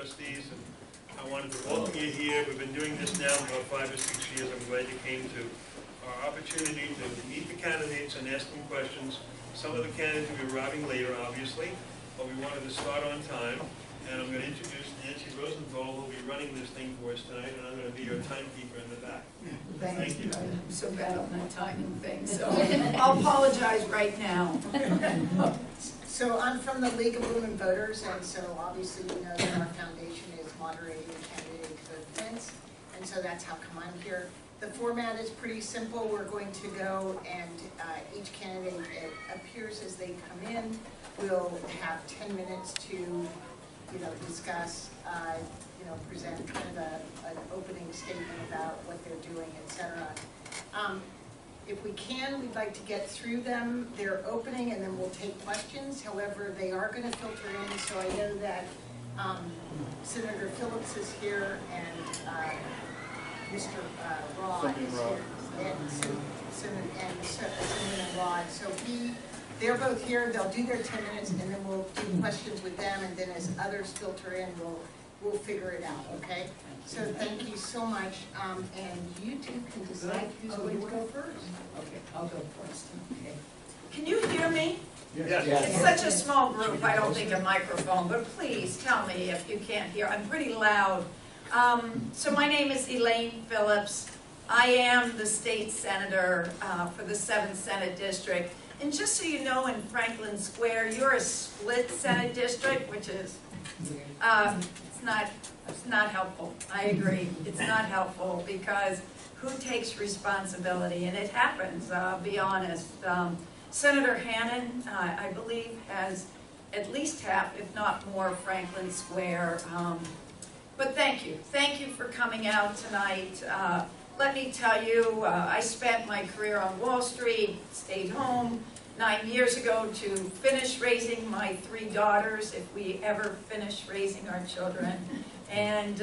trustees, and I wanted to welcome you here. We've been doing this now for about 5 or 6 years. I'm glad you came to our opportunity to meet the candidates and ask them questions. Some of the candidates will be arriving later, obviously, but we wanted to start on time. And I'm going to introduce Nancy Rosenthal, who will be running this thing for us tonight, and I'm going to be your timekeeper in the back. Thank you. I'm so bad on that timing thing, so I'll apologize right now. So I'm from the League of Women Voters, and so obviously you know that our foundation is moderating candidate events, and so that's how come I'm here. The format is pretty simple. We're going to go and each candidate appears as they come in. We'll have 10 minutes to discuss, present kind of an opening statement about what they're doing, etc. If we can, we'd like to get through them, their opening, and then we'll take questions. However, they are going to filter in, so I know that Senator Phillips is here, and Mr. Rod is here, and Senator Rod. So they're both here. They'll do their 10 minutes, and then we'll do questions with them, and then as others filter in, we'll figure it out, okay? So thank you so much, and you two can decide who's going to go first. Okay, I'll go first. Okay. Can you hear me? Yes. It's such a small group, I don't think a microphone, but please tell me if you can't hear. I'm pretty loud. So my name is Elaine Phillips. I am the state senator for the 7th Senate District. And just so you know, in Franklin Square, you're a split Senate district, which is, it's not helpful. I agree. It's not helpful because who takes responsibility? And it happens, I'll be honest. Senator Hannon, I believe, has at least half, if not more, Franklin Square. But thank you. Thank you for coming out tonight. Let me tell you, I spent my career on Wall Street, stayed home 9 years ago to finish raising my 3 daughters, if we ever finish raising our children, and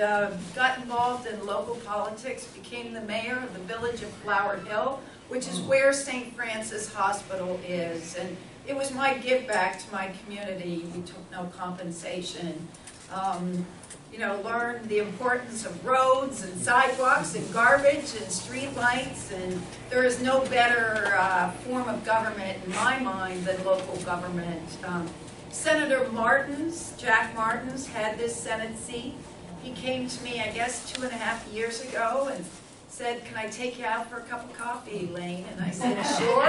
got involved in local politics, became the mayor of the village of Flower Hill, which is where St. Francis Hospital is. And it was my give back to my community. We took no compensation. Learned the importance of roads and sidewalks and garbage and street lights, and there is no better form of government in my mind than local government. Senator Jack Martins, had this Senate seat. He came to me, I guess, 2.5 years ago and said, "Can I take you out for a cup of coffee, Elaine?" And I said, "Sure.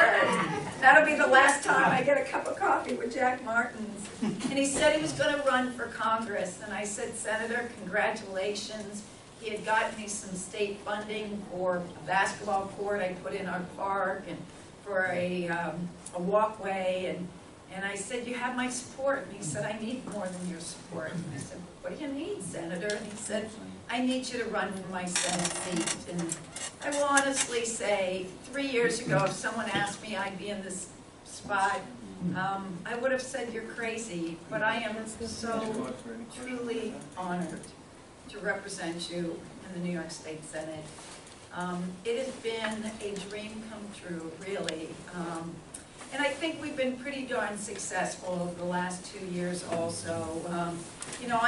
That'll be the last time I get a cup of coffee with Jack Martins." And he said he was going to run for Congress. And I said, "Senator, congratulations." He had gotten me some state funding for a basketball court I put in our park and for a walkway. And I said, "You have my support." And he said, "I need more than your support." And I said, "What do you need, Senator?" And he said, "I need you to run for my Senate seat." And I will honestly say, 3 years ago, if someone asked me I'd be in this spot, I would have said you're crazy. But I am so truly honored to represent you in the New York State Senate. It has been a dream come true, really. And I think we've been pretty darn successful over the last 2 years also.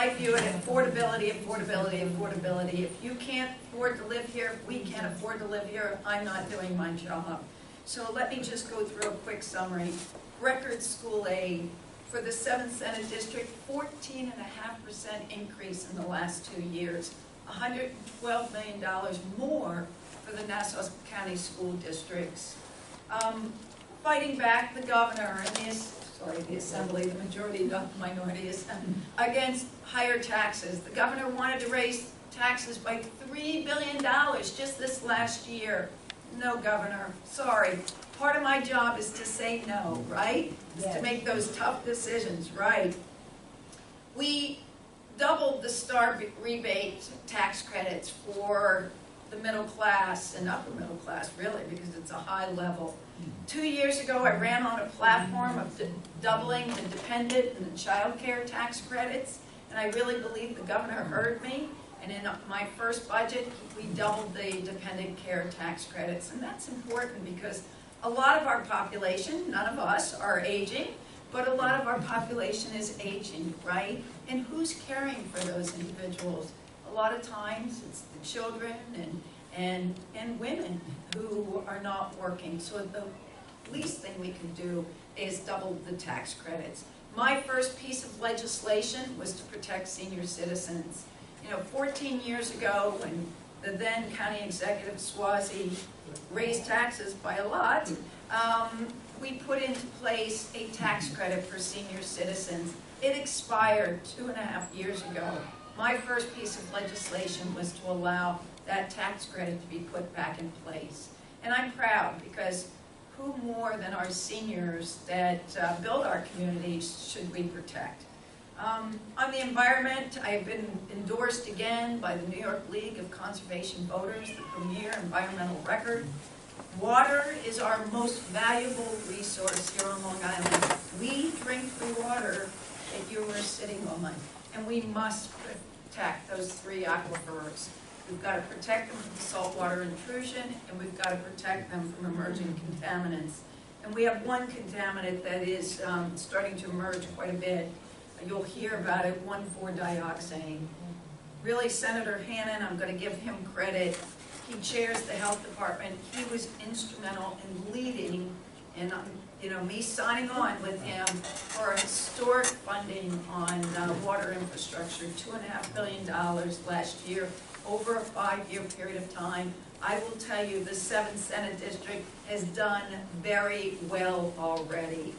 I view it affordability, affordability, affordability. If you can't afford to live here, if we can't afford to live here, I'm not doing my job. So let me just go through a quick summary. Record school aid for the 7th Senate District, 14.5% increase in the last 2 years. $112 million more for the Nassau County school districts. Fighting back the governor and the assembly, the majority, not the minority, against higher taxes. The governor wanted to raise taxes by $3 billion just this last year. No, governor, sorry. Part of my job is to say no, right? Yes. To make those tough decisions, right? We doubled the STAR rebate tax credits for the middle class and upper middle class, really, because it's a high level. 2 years ago, I ran on a platform of doubling the dependent and the child care tax credits, and I really believe the governor heard me. And in my first budget, we doubled the dependent care tax credits, and that's important because a lot of our population, none of us, are aging. But a lot of our population is aging, right? And who's caring for those individuals? A lot of times it's the children and women who are not working. So the least thing we can do is double the tax credits. My first piece of legislation was to protect senior citizens. 14 years ago, when the then county executive Swazi raised taxes by a lot, we put into place a tax credit for senior citizens. It expired 2.5 years ago. My first piece of legislation was to allow that tax credit to be put back in place. And I'm proud, because who more than our seniors that build our communities should we protect? On the environment, I've been endorsed again by the New York League of Conservation Voters, the premier environmental record. Water is our most valuable resource here on Long Island. We drink the water that you are sitting on, and we must protect those 3 aquifers. We've got to protect them from saltwater intrusion, and we've got to protect them from emerging contaminants. And we have one contaminant that is starting to emerge quite a bit. You'll hear about it, 1,4-dioxane. Really, Senator Hannon, I'm going to give him credit. He chairs the health department. He was instrumental in leading, and me signing on with him for historic funding on water infrastructure, $2.5 billion last year, over a 5-year period of time. I will tell you, the 7th Senate District has done very well already.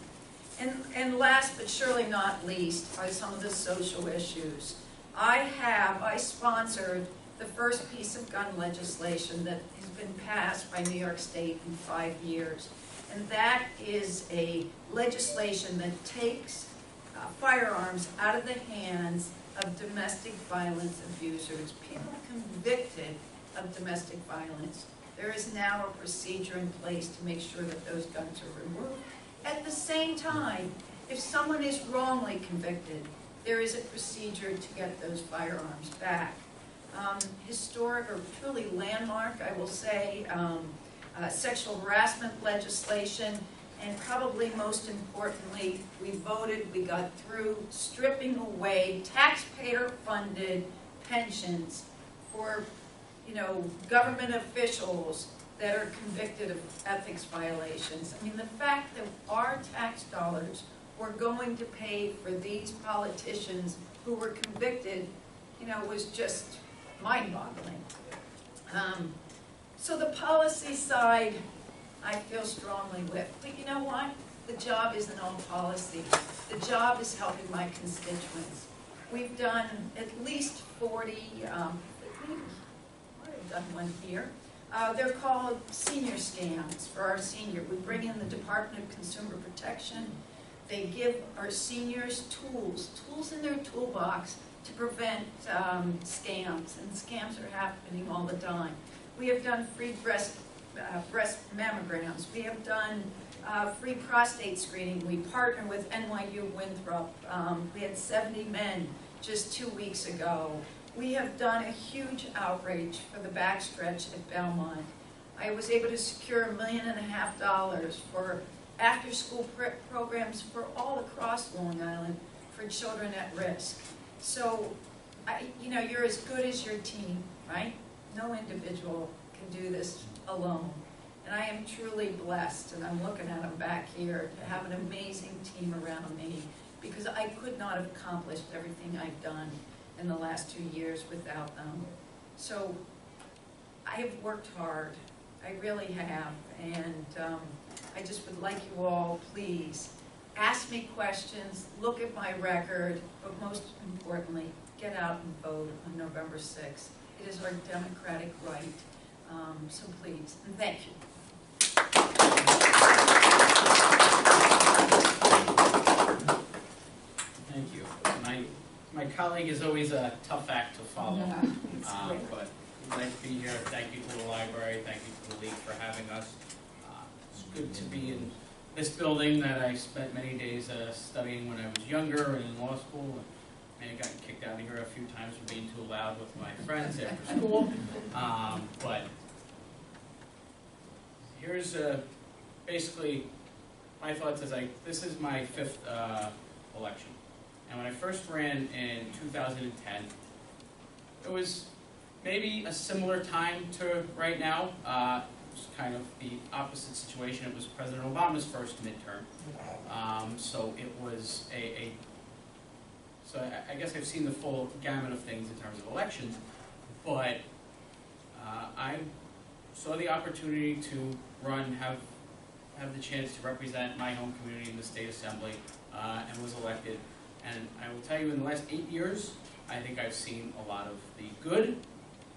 And last but surely not least are some of the social issues. I sponsored the first piece of gun legislation that has been passed by New York State in 5 years. And that is a legislation that takes firearms out of the hands of domestic violence abusers. People convicted of domestic violence. There is now a procedure in place to make sure that those guns are removed. At the same time, if someone is wrongly convicted, there is a procedure to get those firearms back. Historic, or truly landmark, I will say, sexual harassment legislation, and probably most importantly, we got through stripping away taxpayer-funded pensions for, government officials that are convicted of ethics violations. I mean, the fact that our tax dollars were going to pay for these politicians who were convicted, was just mind-boggling. So the policy side, I feel strongly with. But you know what? The job isn't all policy. The job is helping my constituents. We've done at least 40, I've done one here. They're called senior scams for our senior. We bring in the Department of Consumer Protection. They give our seniors tools in their toolbox to prevent scams, and scams are happening all the time. We have done free breast mammograms. We have done free prostate screening. We partner with NYU Winthrop. We had 70 men just 2 weeks ago. We have done a huge outreach for the backstretch at Belmont. I was able to secure $1.5 million for after-school programs for all across Long Island for children at risk. So, you're as good as your team, right? No individual can do this alone. And I am truly blessed, and I'm looking at them back here, to have an amazing team around me, because I could not have accomplished everything I've done in the last 2 years without them. So I have worked hard. I really have. And I just would like you all, please, ask me questions, look at my record, but most importantly, get out and vote on November 6th. It is our democratic right. So please, and thank you. Thank you. My colleague is always a tough act to follow, but we'd like to be here. Thank you to the library. Thank you to the League for having us. It's good to be in this building that I spent many days studying when I was younger and in law school. And I got kicked out of here a few times for being too loud with my friends after school. But here's basically my thoughts is this is my 5th election. And when I first ran in 2010, it was maybe a similar time to right now. It was kind of the opposite situation. It was President Obama's first midterm. So it was so I guess I've seen the full gamut of things in terms of elections, but I saw the opportunity to run, have the chance to represent my home community in the state assembly, and was elected. And I will tell you, in the last 8 years, I think I've seen a lot of the good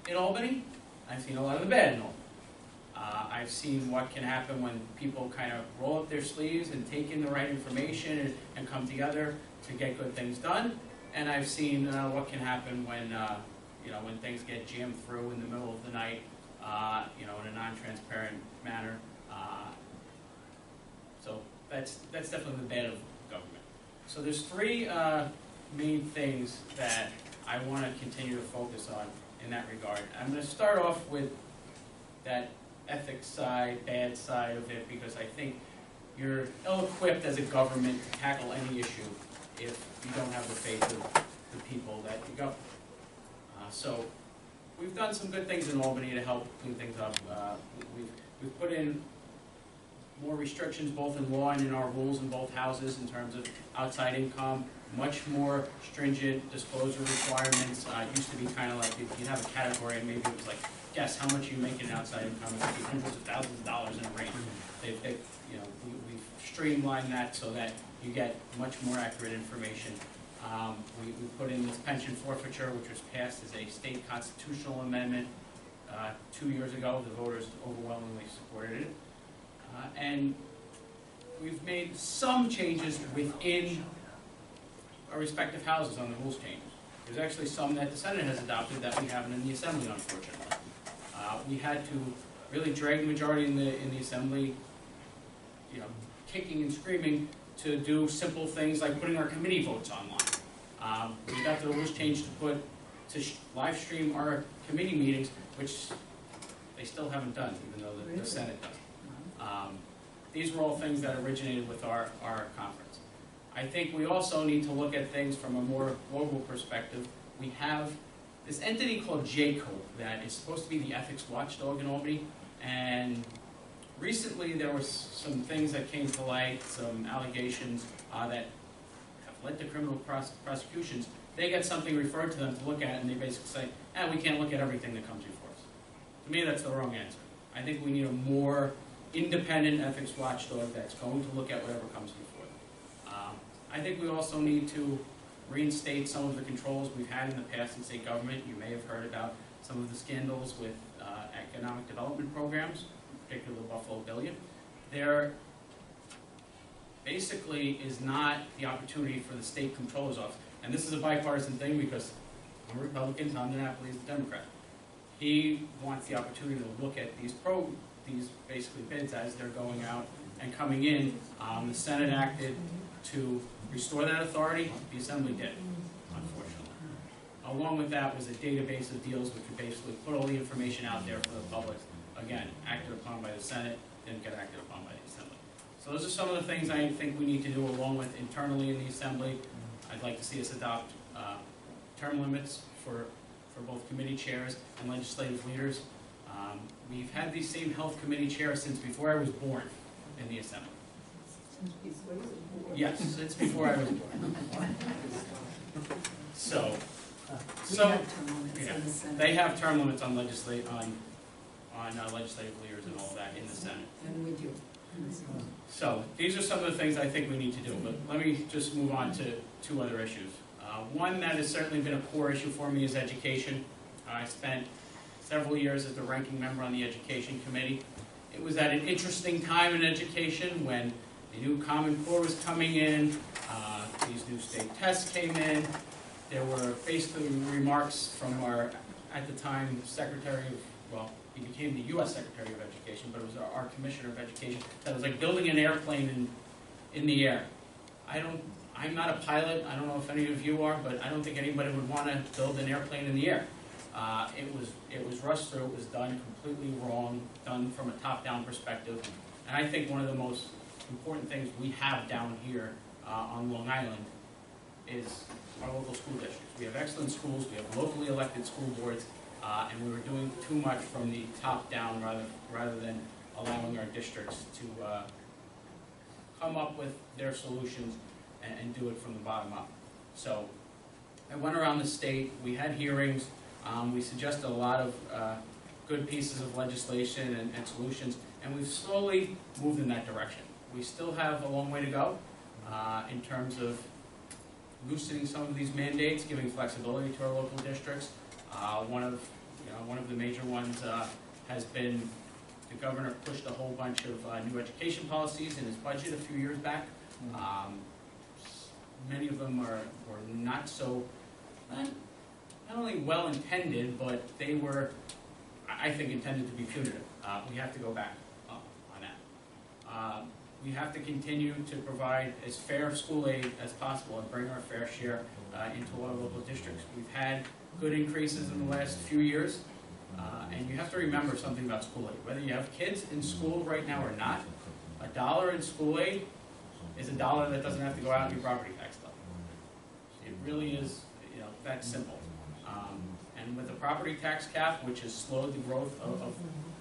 in Albany. I've seen a lot of the bad in Albany. I've seen what can happen when people kind of roll up their sleeves and take in the right information and come together to get good things done. And I've seen what can happen when when things get jammed through in the middle of the night, in a non-transparent manner. So that's definitely the bad of government. So there's 3 main things that I want to continue to focus on in that regard. I'm going to start off with that ethics side, bad side of it, because I think you're ill-equipped as a government to tackle any issue if you don't have the faith of the people that you govern. So we've done some good things in Albany to help clean things up. We've put in more restrictions both in law and in our rules in both houses in terms of outside income, much more stringent disclosure requirements. It used to be kind of like you'd have a category and maybe it was like, guess how much you make in outside income. It could be hundreds of thousands of dollars in a range. We've streamlined that so that you get much more accurate information. We put in this pension forfeiture, which was passed as a state constitutional amendment 2 years ago. The voters overwhelmingly supported it. And we've made some changes within our respective houses on the rules changes. There's actually some that the Senate has adopted that we haven't in the Assembly, unfortunately. We had to really drag the majority in the Assembly, kicking and screaming to do simple things like putting our committee votes online. We got the rules changed to live stream our committee meetings, which they still haven't done, even though the Senate does. These were all things that originated with our conference. I think we also need to look at things from a more global perspective. We have this entity called JCO that is supposed to be the ethics watchdog in Albany, and recently there was some things that came to light, some allegations that have led to criminal prosecutions. They get something referred to them to look at, and they basically say, we can't look at everything that comes before us. To me, that's the wrong answer. I think we need a more independent ethics watchdog that's going to look at whatever comes before them. I think we also need to reinstate some of the controls we've had in the past in state government. You may have heard about some of the scandals with economic development programs, particularly the Buffalo Billion. There basically is not the opportunity for the state controller's office. And this is a bipartisan thing because I'm a Republican, Tom DiNapoli is a Democrat. He wants the opportunity to look at these basically bids as they're going out and coming in. The Senate acted to restore that authority. The Assembly did, unfortunately. Along with that was a database of deals which would basically put all the information out there for the public. Again, acted upon by the Senate, didn't get acted upon by the Assembly. So those are some of the things I think we need to do along with internally in the Assembly. I'd like to see us adopt term limits for both committee chairs and legislative leaders. We've had the same health committee chair since before I was born in the Assembly. Yes, it's before I was born. So they have term limits on legislative leaders and all that in the Senate. And we do. So these are some of the things I think we need to do. But let me just move on to 2 other issues. One that has certainly been a core issue for me is education. I spent several years as the ranking member on the Education Committee. It was at an interesting time in education when the new Common Core was coming in, these new state tests came in. There were basically remarks from our, at the time, Secretary of, well, he became the U.S. Secretary of Education, but it was our Commissioner of Education, that was like building an airplane in the air. I'm not a pilot, I don't know if any of you are, but I don't think anybody would want to build an airplane in the air. It was rushed through, it was done completely wrong, done from a top-down perspective. And I think one of the most important things we have down here on Long Island is our local school districts. We have excellent schools, we have locally elected school boards, and we were doing too much from the top down rather than allowing our districts to come up with their solutions and do it from the bottom up. So I went around the state, we had hearings, we suggested a lot of good pieces of legislation and solutions, and we've slowly moved in that direction. We still have a long way to go in terms of loosening some of these mandates, giving flexibility to our local districts. One of the major ones has been the governor pushed a whole bunch of new education policies in his budget a few years back. Many of them were not so, not only well-intended, but they were, I think, intended to be punitive. We have to go back on that. We have to continue to provide as fair school aid as possible and bring our fair share into our local districts. We've had good increases in the last few years, and you have to remember something about school aid. Whether you have kids in school right now or not, $1 in school aid is $1 that doesn't have to go out in your property tax bill. It really is, that simple. And with the property tax cap, which has slowed the growth of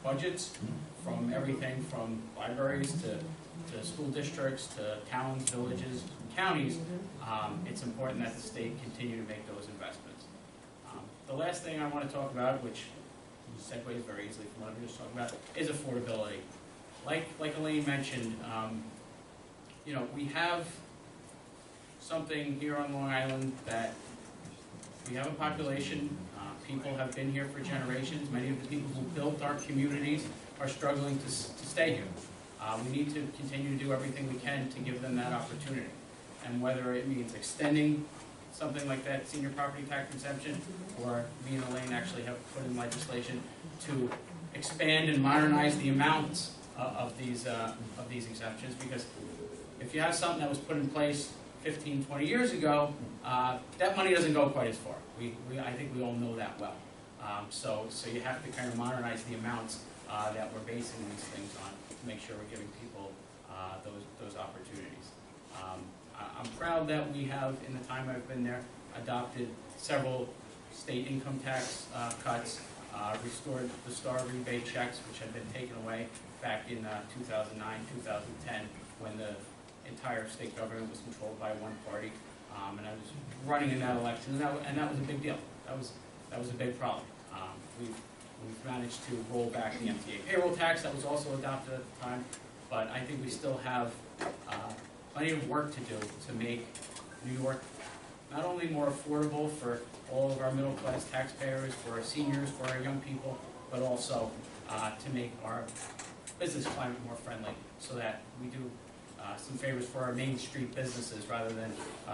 budgets from everything from libraries to school districts to towns, villages, and counties, it's important that the state continue to make those investments. The last thing I want to talk about, which segues very easily from what I'm just talking about, is affordability. Like Elaine mentioned, we have something here on Long Island that we have a population. People have been here for generations. Many of the people who built our communities are struggling to stay here. We need to continue to do everything we can to give them that opportunity. And whether it means extending something like that senior property tax exemption, or me and Elaine actually have put in legislation to expand and modernize the amounts of these exemptions, because if you have something that was put in place 15, 20 years ago, that money doesn't go quite as far. I think we all know that well. So you have to kind of modernize the amounts that we're basing these things on to make sure we're giving people those opportunities. I'm proud that we have, in the time I've been there, adopted several state income tax cuts, restored the STAR rebate checks, which had been taken away back in 2009, 2010, when the entire state government was controlled by one party, and I was running in that election, and that was a big deal. That was a big problem. We've managed to roll back the MTA payroll tax that was also adopted at the time, but I think we still have plenty of work to do to make New York not only more affordable for all of our middle-class taxpayers, for our seniors, for our young people, but also to make our business climate more friendly, so that we do some favors for our Main Street businesses rather than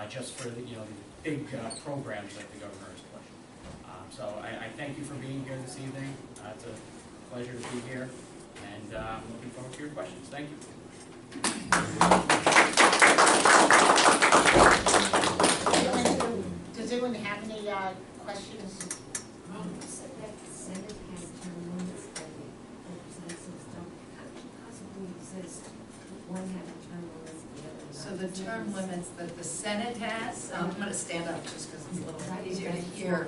just for the big programs that the governor is pushing. So I thank you for being here this evening. It's a pleasure to be here, and I'm looking forward to your questions. Thank you. Does anyone have any questions? So that the Senate has term limits that the representatives don't. How could you possibly exist if one had a term limit, the other not? So the term limits that the Senate has, I'm going to stand up just because it's a little easier to hear.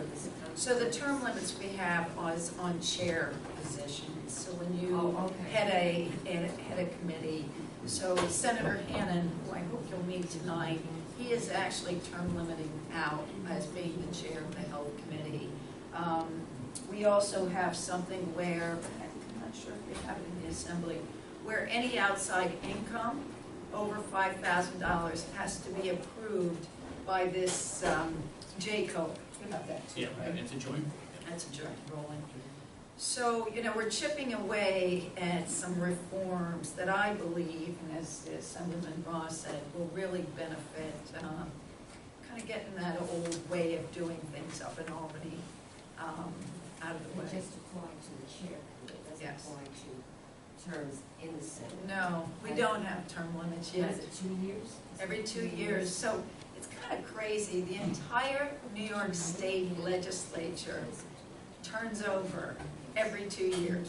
So the term limits we have is on chair positions. So when you head a committee, so Senator Hannon, who I hope you'll meet tonight, he is actually term limiting out as being the chair of the Health Committee. We also have something where, I'm not sure if we have it in the Assembly, where any outside income over $5,000 has to be approved by this J-code. You have that too, Yeah, right? it's a joint. That's a joint rolling. So, we're chipping away at some reforms that I believe, and as Assemblyman Ross said, will really benefit kind of getting that old way of doing things up in Albany out of the way. It just apply to the chair, it doesn't Yes. apply to terms in the Senate. No, we don't have term limits What yet. is it, 2 years? Every 2 years. So it's kind of crazy. The entire New York State legislature turns over every 2 years.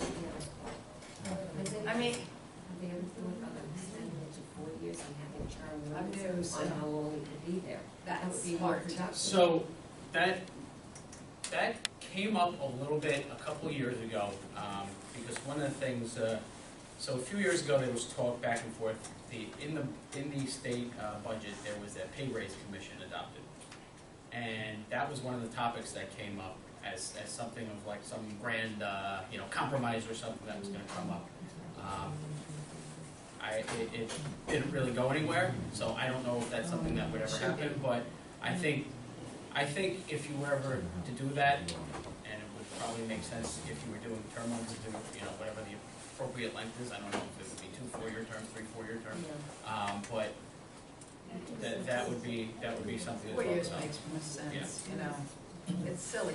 I mean, Have they ever thought about extending it to 4 years and having term I'm new, limits so on how long we could be there. That would that's be more smart. productive. So that came up a little bit a couple years ago, because one of the things, so a few years ago, there was talk back and forth, in the state budget, there was a pay raise commission adopted. And that was one of the topics that came up as something of like some grand, compromise or something that was gonna come up. It didn't really go anywhere, so I don't know if that's something that would ever happen, but I think if you were ever to do that, and it would probably make sense if you were doing term limits, to whatever the appropriate length is. I don't know if it would be 2 4-year terms, 3 4-year terms, but that would be something. 4 years about. makes more sense, Yeah. It's silly,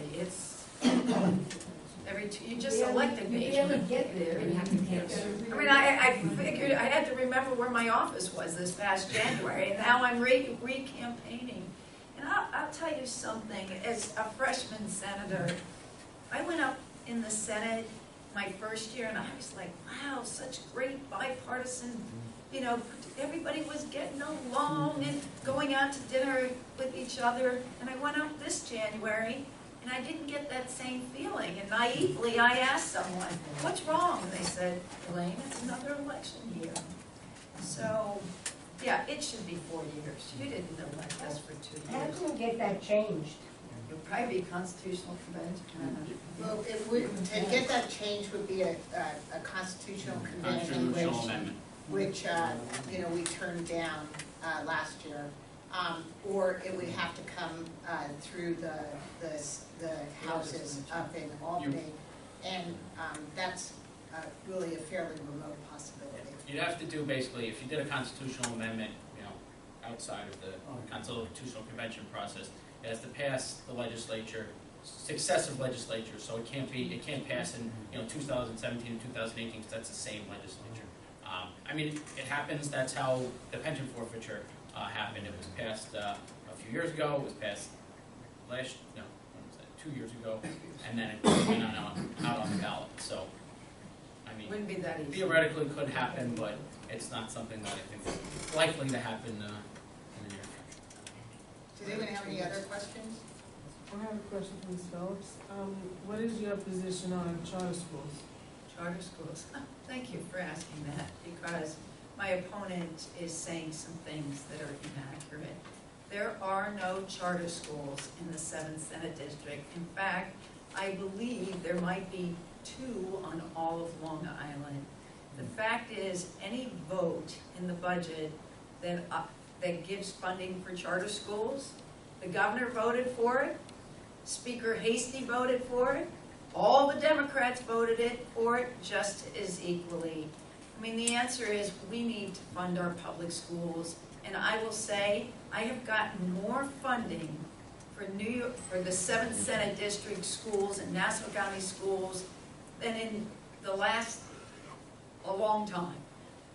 you just elected me. You barely get there and you have to cancel. I mean, I figured, I had to remember where my office was this past January, and now I'm re-campaigning. And I'll tell you something, as a freshman senator, I went up in the Senate my first year, and I was like, wow, such great bipartisan, everybody was getting along and going out to dinner with each other. And I went up this January, and I didn't get that same feeling. And naively, I asked someone, what's wrong? And they said, Elaine, it's another election year. So, yeah, it should be 4 years. You didn't elect us for 2 How years. can we get that changed? You'll probably be constitutional convention. Well, it would, to get that change would be a constitutional convention, Constitutional amendment. which, we turned down last year. Or it would have to come through the houses up in Albany. And that's really a fairly remote possibility. You'd have to do basically, if you did a constitutional amendment, outside of the constitutional convention process, it has to pass the legislature, successive legislatures, so it can't pass in 2017 and 2018 because that's the same legislature. It happens. That's how the pension forfeiture happened. It was passed a few years ago. It was passed 2 years ago, and then it went out on the ballot. So, Wouldn't be that easy. theoretically could happen, but it's not something that I think is likely to happen in the near future. Does anyone have any other questions? I have a question for Ms. Phillips. What is your position on charter schools? Charter schools. Thank you for asking that, because my opponent is saying some things that are inaccurate. There are no charter schools in the 7th Senate District. In fact, I believe there might be 2 on all of Long Island. The fact is, any vote in the budget that gives funding for charter schools, the governor voted for it, Speaker Hasty voted for it, all the Democrats voted for it just as equally. The answer is we need to fund our public schools, and I will say I have gotten more funding for the 7th Senate District schools and Nassau County schools than in a long time.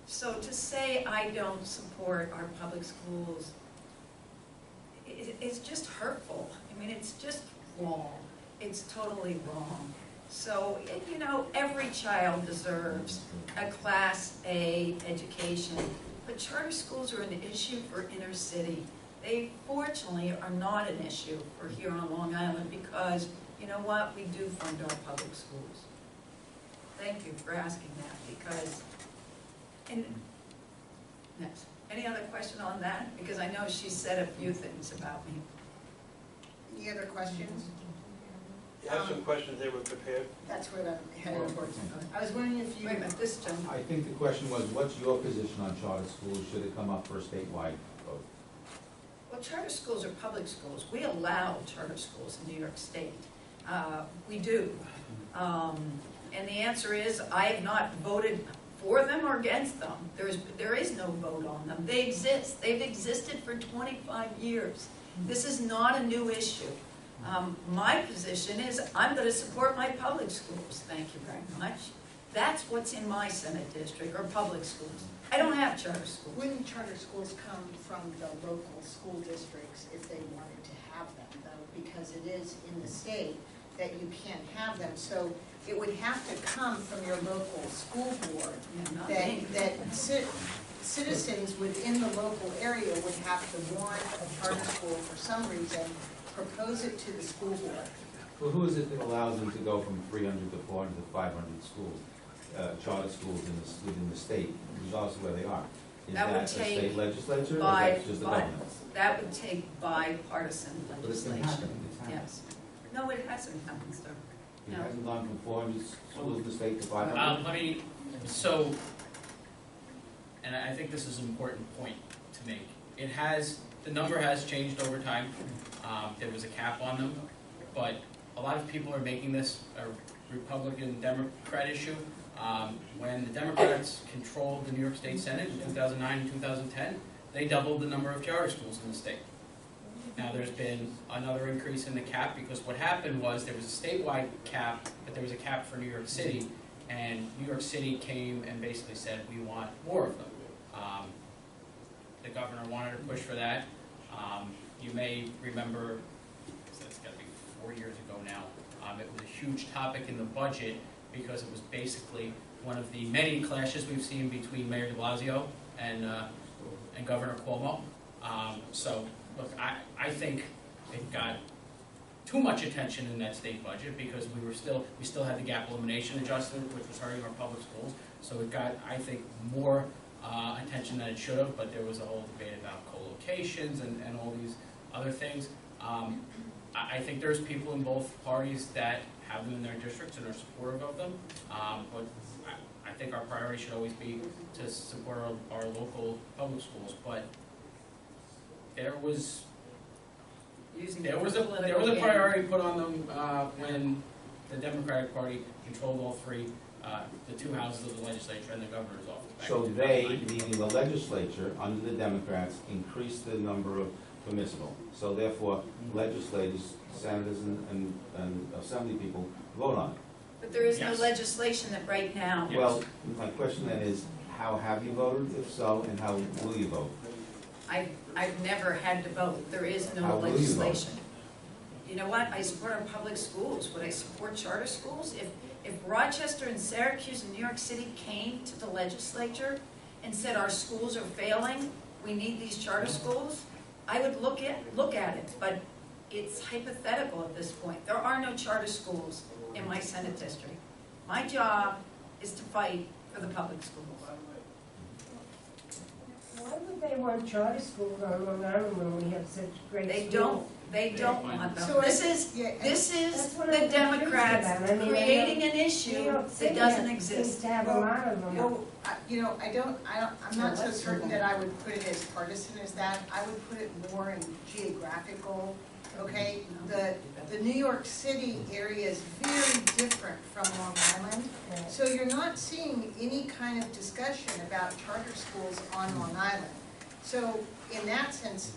So to say I don't support our public schools, it's just hurtful. It's just wrong. It's totally wrong. So, every child deserves a Class A education, but charter schools are an issue for inner city. They fortunately are not an issue for here on Long Island because, you know what, we do fund our public schools. Thank you for asking that next. Any other question on that? Because I know she said a few things about me. Any other questions? You have some questions they were prepared? That's what I'm headed towards. I was wondering if you. Wait a minute, this gentleman. I think the question was, what's your position on charter schools? Should it come up for a statewide vote? Well, charter schools are public schools. We allow charter schools in New York State. We do. And the answer is, I have not voted for them or against them. There is no vote on them. They exist. They've existed for 25 years. This is not a new issue. My position is I'm going to support my public schools. Thank you very much. That's what's in my Senate district, or public schools. I don't have charter schools. Wouldn't charter schools come from the local school districts if they wanted to have them, though? Because it is in the state that you can't have them. So it would have to come from your local school board Yeah, not me. citizens within the local area would have to want a charter school for some reason, propose it to the school board. Well, who is it that allows them to go from 300 to 400 to 500 schools, charter schools within the state, regardless of where they are? Is That would that a take state legislature, or by- is that just the by- government? That would take bipartisan But it's been legislation. happening, it's happening. Yes. No, it hasn't happened, sir. It No. hasn't gone from 400 schools in the state to 500? So, and I think this is an important point to make. The number has changed over time. There was a cap on them, but a lot of people are making this a Republican-Democrat issue. When the Democrats controlled the New York State Senate in 2009 and 2010, they doubled the number of charter schools in the state. Now, there's been another increase in the cap because what happened was there was a statewide cap, but there was a cap for New York City, and New York City came and basically said, we want more of them. The governor wanted to push for that. You may remember, it's got to be 4 years ago now, it was a huge topic in the budget because it was basically one of the many clashes we've seen between Mayor de Blasio and Governor Cuomo. So, look, I think it got too much attention in that state budget because we still had the gap elimination adjustment, which was hurting our public schools. So it got, I think, more attention than it should have, but there was a whole debate about co-locations and all these other things. I think there's people in both parties that have them in their districts and are supportive of them, but I think our priority should always be to support our local public schools. But there was a priority put on them when the Democratic Party controlled all three, the two houses of the legislature and the governor's office. back So in they, 2009. meaning the legislature, under the Democrats, increased the number of permissible. So therefore, legislators, senators, and assembly people vote on it. But there is no Yes. legislation that right now. Yes. Well, my question then is, how have you voted? If so, and how will you vote? I've never had to vote. There is no How will you vote? legislation. You know what? I support our public schools. Would I support charter schools? If Rochester and Syracuse and New York City came to the legislature and said our schools are failing, we need these charter schools, I would look at it, but it's hypothetical at this point. There are no charter schools in my Senate district. My job is to fight for the public schools. Why would they want charter schools on Long Island when we have such great schools? They don't want them. So This is That's what the I'm confused Democrats about. I mean, I creating an New issue York that City doesn't seems exist. to have a lot of them. Well, I'm not so certain that I would put it as partisan as that. I would put it more in geographical, okay? The New York City area is very different from Long Island. So you're not seeing any kind of discussion about charter schools on Long Island. So in that sense,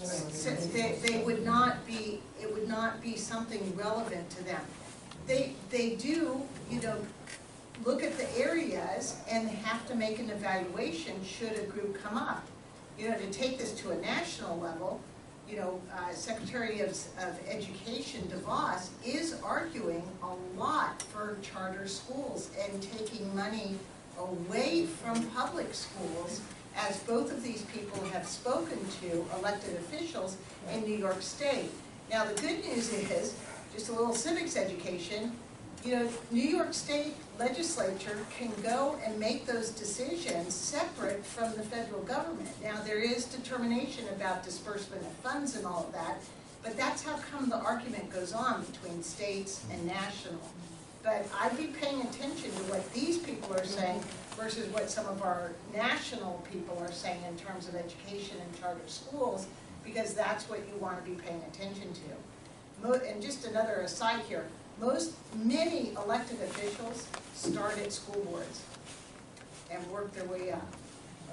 since they would not be, it would not be something relevant to them. They do, look at the areas and have to make an evaluation should a group come up. To take this to a national level, Secretary of Education DeVos is arguing a lot for charter schools and taking money away from public schools, as both of these people have spoken to elected officials in New York State. Now, the good news is, just a little civics education, New York State legislature can go and make those decisions separate from the federal government. Now, there is determination about disbursement of funds and all of that, but that's how come the argument goes on between states and national. But I'd be paying attention to what these people are saying versus what some of our national people are saying in terms of education and charter schools, because that's what you want to be paying attention to. And just another aside here, many elected officials start at school boards and work their way up.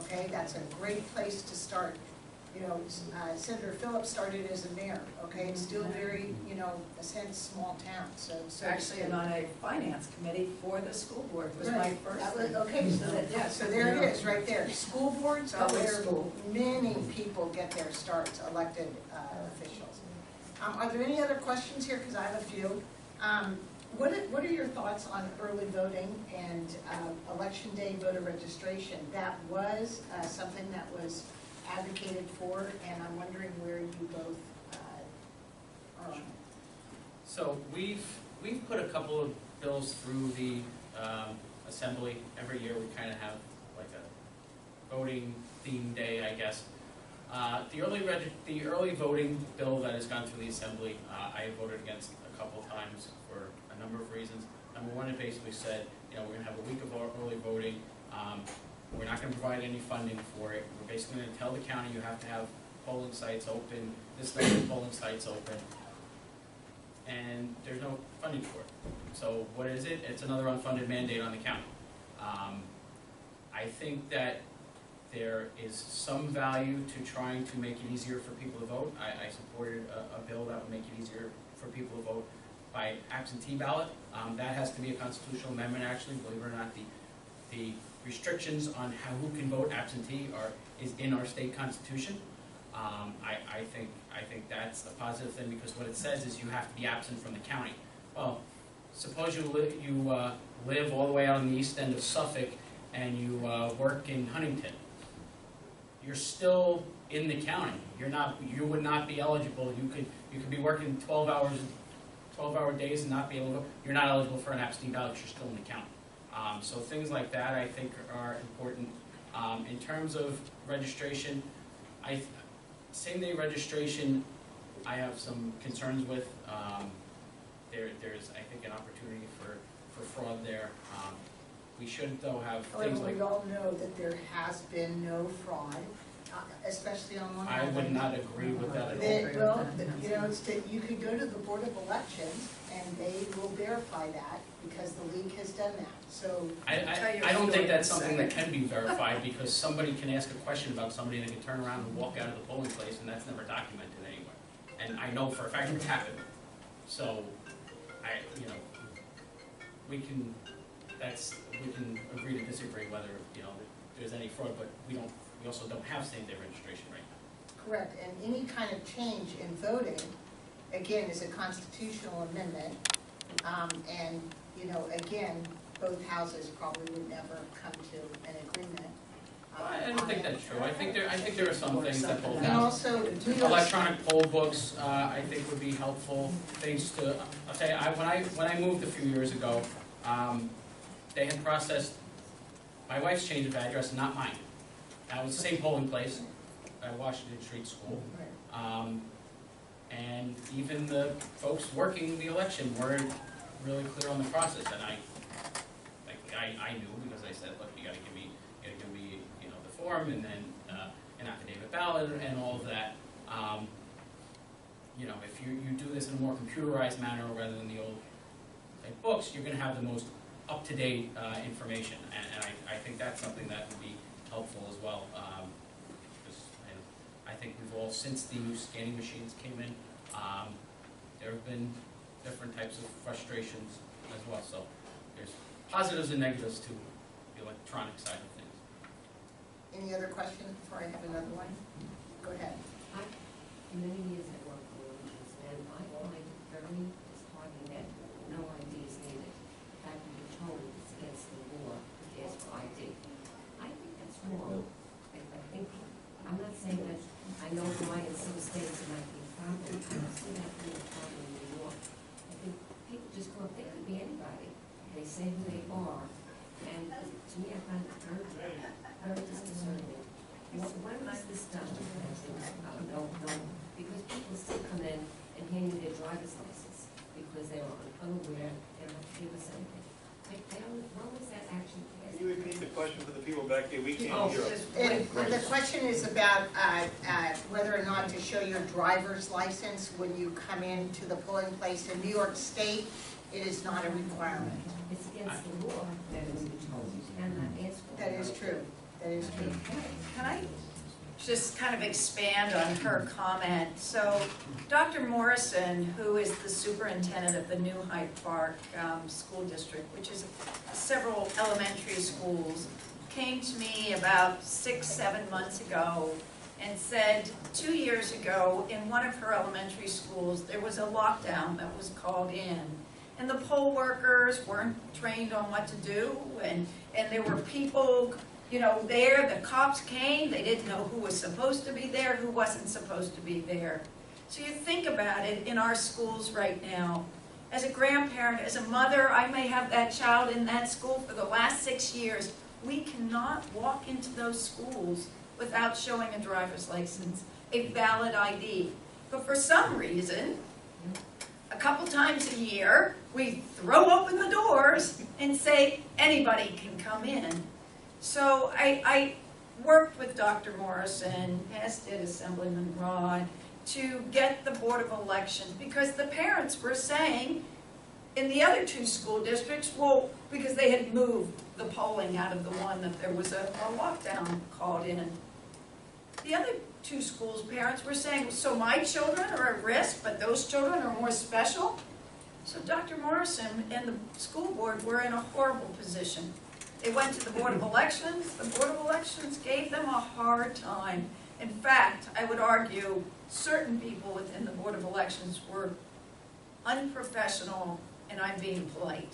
Okay, that's a great place to start. Senator Phillips started as a mayor. Okay, it's still very, a sense, small town. So Actually, I'm on a finance committee for the school board, was my Right. first That was- thing. Okay, so there it is, right there. School boards are Public where school. many people get their starts, elected officials. Are there any other questions here? Because I have a few. What are your thoughts on early voting and election day voter registration? That was something that was advocated for, and I'm wondering where you both are on it. So we've put a couple of bills through the assembly. Every year we kind of have like a voting theme day, I guess. The early voting bill that has gone through the assembly, I have voted against a couple of times for a number of reasons. Number one, it basically said, you know, we're going to have a week of early voting. We're not going to provide any funding for it. We're basically going to tell the county you have to have polling sites open, this number of polling sites open, and there's no funding for it. So what is it? It's another unfunded mandate on the county. I think that there is some value to trying to make it easier for people to vote. I supported a bill that would make it easier for people to vote by absentee ballot. That has to be a constitutional amendment, actually, believe it or not. The restrictions on who can vote absentee is in our state constitution. I think that's a positive thing, because what it says is you have to be absent from the county. Well, suppose you live all the way out on the east end of Suffolk and you work in Huntington. You're still in the county. You would not be eligible. You could be working 12-hour days and not be able to vote. You're not eligible for an absentee ballot because you're still in the county. So things like that I think are important. In terms of registration, same-day registration I have some concerns with. There's, I think, an opportunity for fraud there. We should, though, have things like... We all know that there has been no fraud, especially on Long Island. I would not agree with that at all. Well, you know, you could go to the Board of Elections and they will verify that, because the league has done that. So I don't think that's something that can be verified, because somebody can ask a question about somebody and they can turn around and walk out of the polling place, and that's never documented anywhere. And I know for a fact it's happened. So, we can agree to disagree whether, there's any fraud, but we also don't have same-day registration right now. correct, and any kind of change in voting, again, is a constitutional amendment. And, again, both houses probably would never come to an agreement. I don't think that's true. I think there are some things that both And houses. also, Electronic poll books, I think would be helpful. Things to, I'll tell you, when I moved a few years ago, they had processed my wife's change of address, not mine. That was the same polling place at Washington Street School. And even the folks working the election weren't really clear on the process. And I knew, because I said, look, you gotta give me the form, and then an affidavit ballot and all of that. If you do this in a more computerized manner rather than the old books, you're gonna have the most up-to-date information, and I think that's something that would be helpful as well. I think we've all, since the new scanning machines came in, there have been different types of frustrations as well. So there's positives and negatives to the electronic side of things. any other questions before I have another one? Go ahead. For many years I worked for religions, and I find it very disheartening that no ID is needed. In fact, you're told it's against the law to ask for ID. I think that's wrong. I'm not saying that, I know why in some states it might be a problem. I don't see that being a problem in New York. I think people just go up, they could be anybody. They say who they are. And to me, I find it very disconcerting. When was this done? No, because people still come in and hand you their driver's license because they were unaware, they don't have to give us anything. When was that action passed? Can you repeat the question for the people back here? We can't Oh, hear. And the question is about whether or not to show your driver's license when you come into the polling place. In New York State, it is not a requirement. It's against the law that it's told you cannot ask for. That is true. That is true. Can I just kind of expand on her comment? So Dr. Morrison, who is the superintendent of the New Hyde Park School District, which is several elementary schools, came to me about 6-7 months ago and said 2 years ago in one of her elementary schools there was a lockdown that was called in. and the poll workers weren't trained on what to do, and there were people, you know, there, the cops came, they didn't know who was supposed to be there, who wasn't supposed to be there. So you think about it in our schools right now. As a grandparent, as a mother, I may have that child in that school for the last 6 years. We cannot walk into those schools without showing a driver's license, a valid ID. But for some reason, a couple times a year, we throw open the doors and say anybody can come in. So I worked with Dr. Morrison, as did Assemblyman Rod, to get the Board of Elections, because the parents were saying in the other 2 school districts, well, because they had moved the polling out of the one that there was a lockdown called in. The other 2 schools' parents were saying, so my children are at risk, but those children are more special? So Dr. Morrison and the school board were in a horrible position. They went to the Board of Elections. The Board of Elections gave them a hard time. In fact, I would argue certain people within the Board of Elections were unprofessional, and I'm being polite.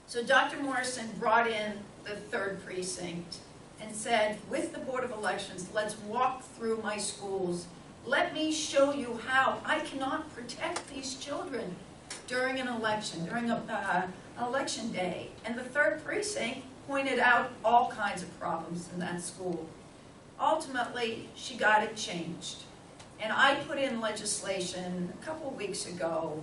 So Dr. Morrison brought in the 3rd precinct and said, with the Board of Elections, let's walk through my schools. Let me show you how I cannot protect these children during an election, during an election day. And the 3rd precinct pointed out all kinds of problems in that school. Ultimately, she got it changed. And I put in legislation a couple weeks ago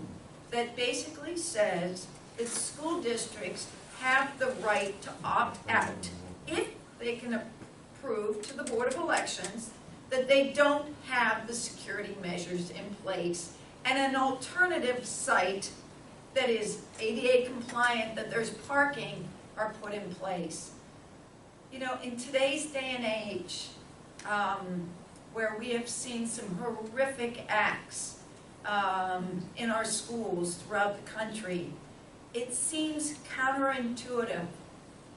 that basically says that school districts have the right to opt out if they can prove to the Board of Elections that they don't have the security measures in place and an alternative site that is ADA compliant, that there's parking, are put in place. You know, in today's day and age, where we have seen some horrific acts in our schools throughout the country, it seems counterintuitive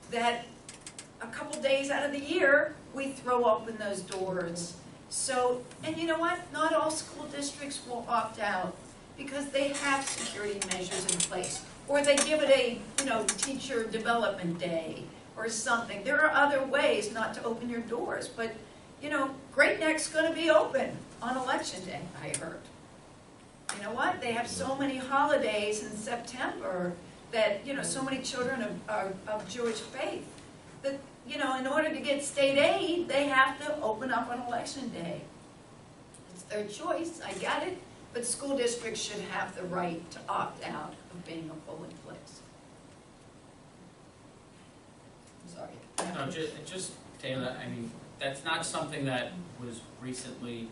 that a couple days out of the year we throw open those doors. So, and you know what? Not all school districts will opt out because they have security measures in place, or they give it a, you know, teacher development day or something. There are other ways not to open your doors, but you know, Great Neck's going to be open on Election Day, I heard. You know what? They have so many holidays in September that, you know, so many children of Jewish faith that, you know, in order to get state aid, they have to open up on Election Day. It's their choice, I get it, but school districts should have the right to opt out of being a polling place. Sorry. No, just Taylor, I mean, that's not something that was recently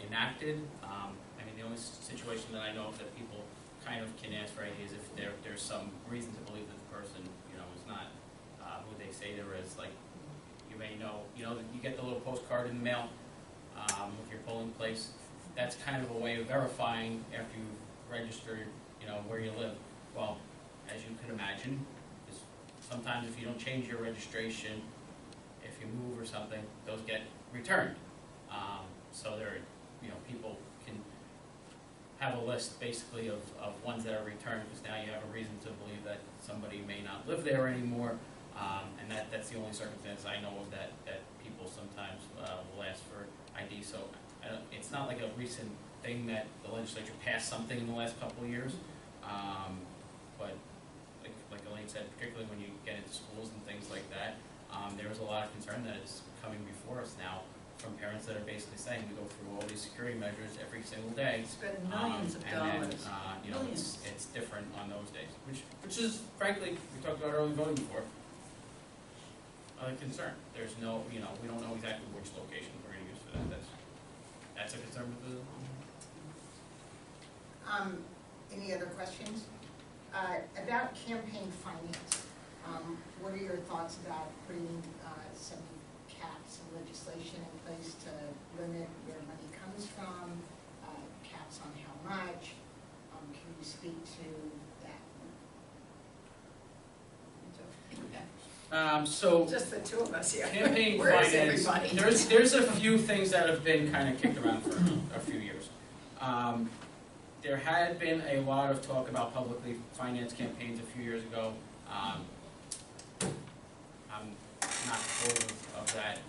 enacted. I mean, the only situation that I know of that people kind of can ask for is if there's some reason to believe that the person, you know, is not who they say there is. Like, you may know, you get the little postcard in the mail with your polling place. That's kind of a way of verifying after you register, you know, where you live. Well, as you can imagine, sometimes if you don't change your registration, if you move or something, those get returned. So there, you know, people can have a list basically of ones that are returned, because now you have a reason to believe that somebody may not live there anymore, and that's the only circumstance I know of that people sometimes will ask for ID. So it's not like a recent thing that the legislature passed something in the last couple of years, but like Elaine said, particularly when you get into schools and things like that, there is a lot of concern that is coming before us now from parents that are basically saying we go through all these security measures every single day. Spend millions of and dollars. then, you know, Millions. it's different on those days, which is, frankly, we talked about early voting before, a concern. There's no, you know, we don't know exactly which location we're going to use for that. That's a concern with the. Any other questions? About campaign finance, what are your thoughts about putting some caps and legislation in place to limit where money comes from, caps on how much? Can you speak to that? So Just the two of us here. campaign Where is finance, everybody? there's a few things that have been kind of kicked around for a few years. there had been a lot of talk about publicly financed campaigns a few years ago. I'm not full of that.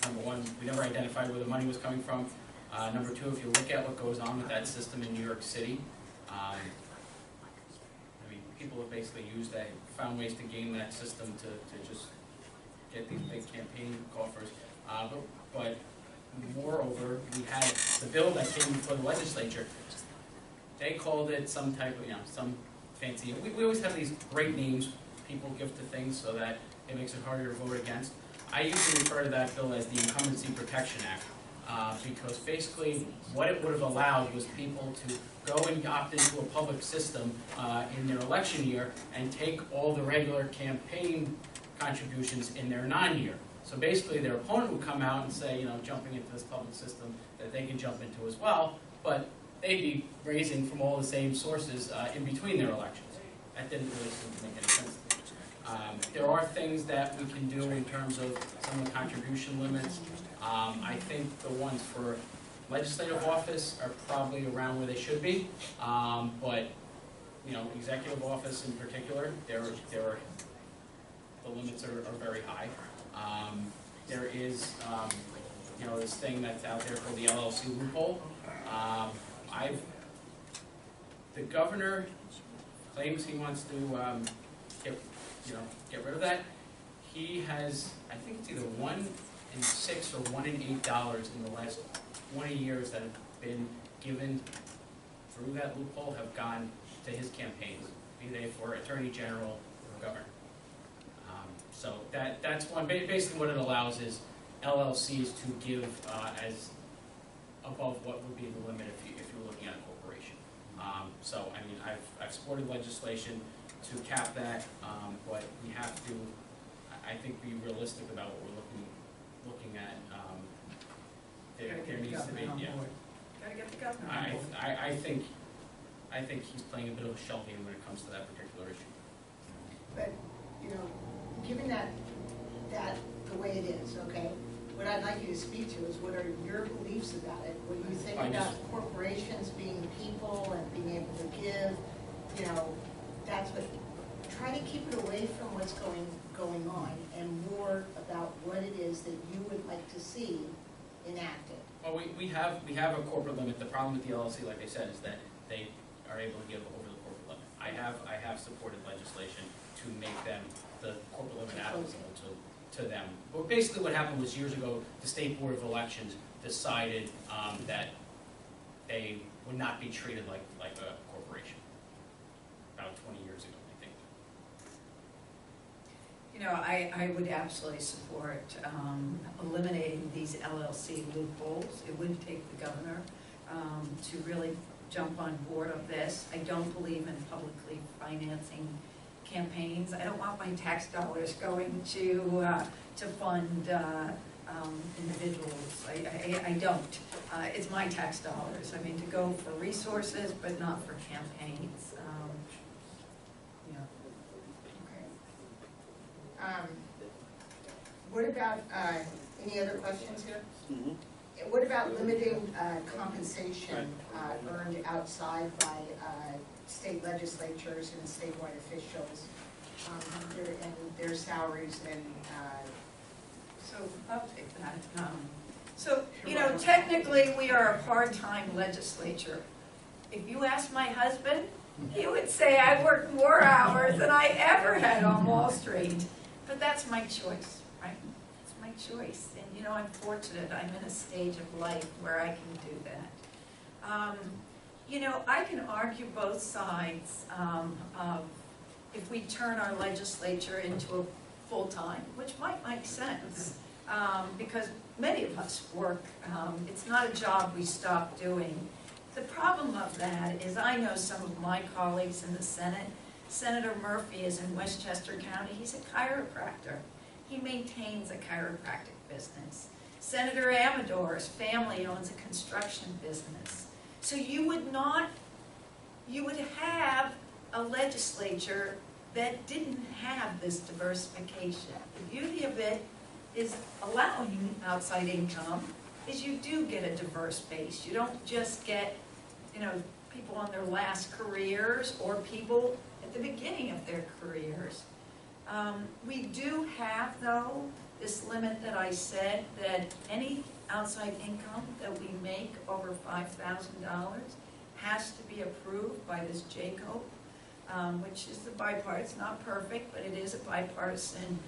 Number one, we never identified where the money was coming from. Number two, if you look at what goes on with that system in New York City, I mean, people have basically used that, found ways to game that system to just get these big campaign coffers. But moreover, we had the bill that came before the legislature. They called it some type of, some fancy, we always have these great names people give to things so that it makes it harder to vote against. I usually refer to that bill as the Incumbency Protection Act, because basically what it would have allowed was people to go and opt into a public system in their election year and take all the regular campaign contributions in their non-year. So basically their opponent would come out and say, jumping into this public system that they can jump into as well, but they'd be raising from all the same sources in between their elections. That didn't really seem to make any sense to me. There are things that we can do in terms of some of the contribution limits. I think the ones for legislative office are probably around where they should be, but executive office in particular, the limits are very high. There is this thing that's out there called the LLC loophole. The governor claims he wants to get rid of that. He has, I think it's either $1 in $6 or $1 in $8 in the last 20 years that have been given through that loophole have gone to his campaigns, be they for attorney general or governor. So that's one. Basically, what it allows is LLCs to give as above what would be the limit if you're looking at a corporation. So I mean, I've supported legislation to cap that, but we have to, I think, be realistic about what we're looking at. There needs to be, Gotta get the governor on board. I think he's playing a bit of a shell game when it comes to that particular issue. But, given that the way it is, okay, what I'd like you to speak to is what are your beliefs about it? What do you think about corporations being people and being able to give, that's what, try to keep it away from what's going on and more about what it is that you would like to see enacted. Well, we have a corporate limit. The problem with the LLC, like I said, is that they are able to give over the corporate limit. I have supported legislation to make them the corporate limit applicable to them. But basically what happened was years ago, the State Board of Elections decided that they would not be treated like a corporation. About 20 years ago, I think. I would absolutely support eliminating these LLC loopholes. It would take the governor to really jump on board of this. I don't believe in publicly financing campaigns. I don't want my tax dollars going to fund individuals. I don't. It's my tax dollars. I mean, to go for resources, but not for campaigns. What about, any other questions here? What about limiting compensation earned outside by state legislatures and statewide officials, and their salaries and So I'll take that. So, technically we are a part-time legislature. If you ask my husband, he would say I work more hours than I ever had on Wall Street. But that's my choice, right? It's my choice. And I'm fortunate. I'm in a stage of life where I can do that. I can argue both sides of if we turn our legislature into a full-time, which might make sense, because many of us work. It's not a job we stop doing. The problem of that is I know some of my colleagues in the Senate. Senator Murphy is in Westchester County. He's a chiropractor. He maintains a chiropractic business. Senator Amador's family owns a construction business. So you would have a legislature that didn't have this diversification. The beauty of it is allowing outside income is you do get a diverse base. You don't just get, people on their last careers or people at the beginning of their careers. We do have, though, this limit that I said, that any outside income that we make over $5,000 has to be approved by this JCOPE, which is the bipartisan, it's not perfect, but it is a bipartisan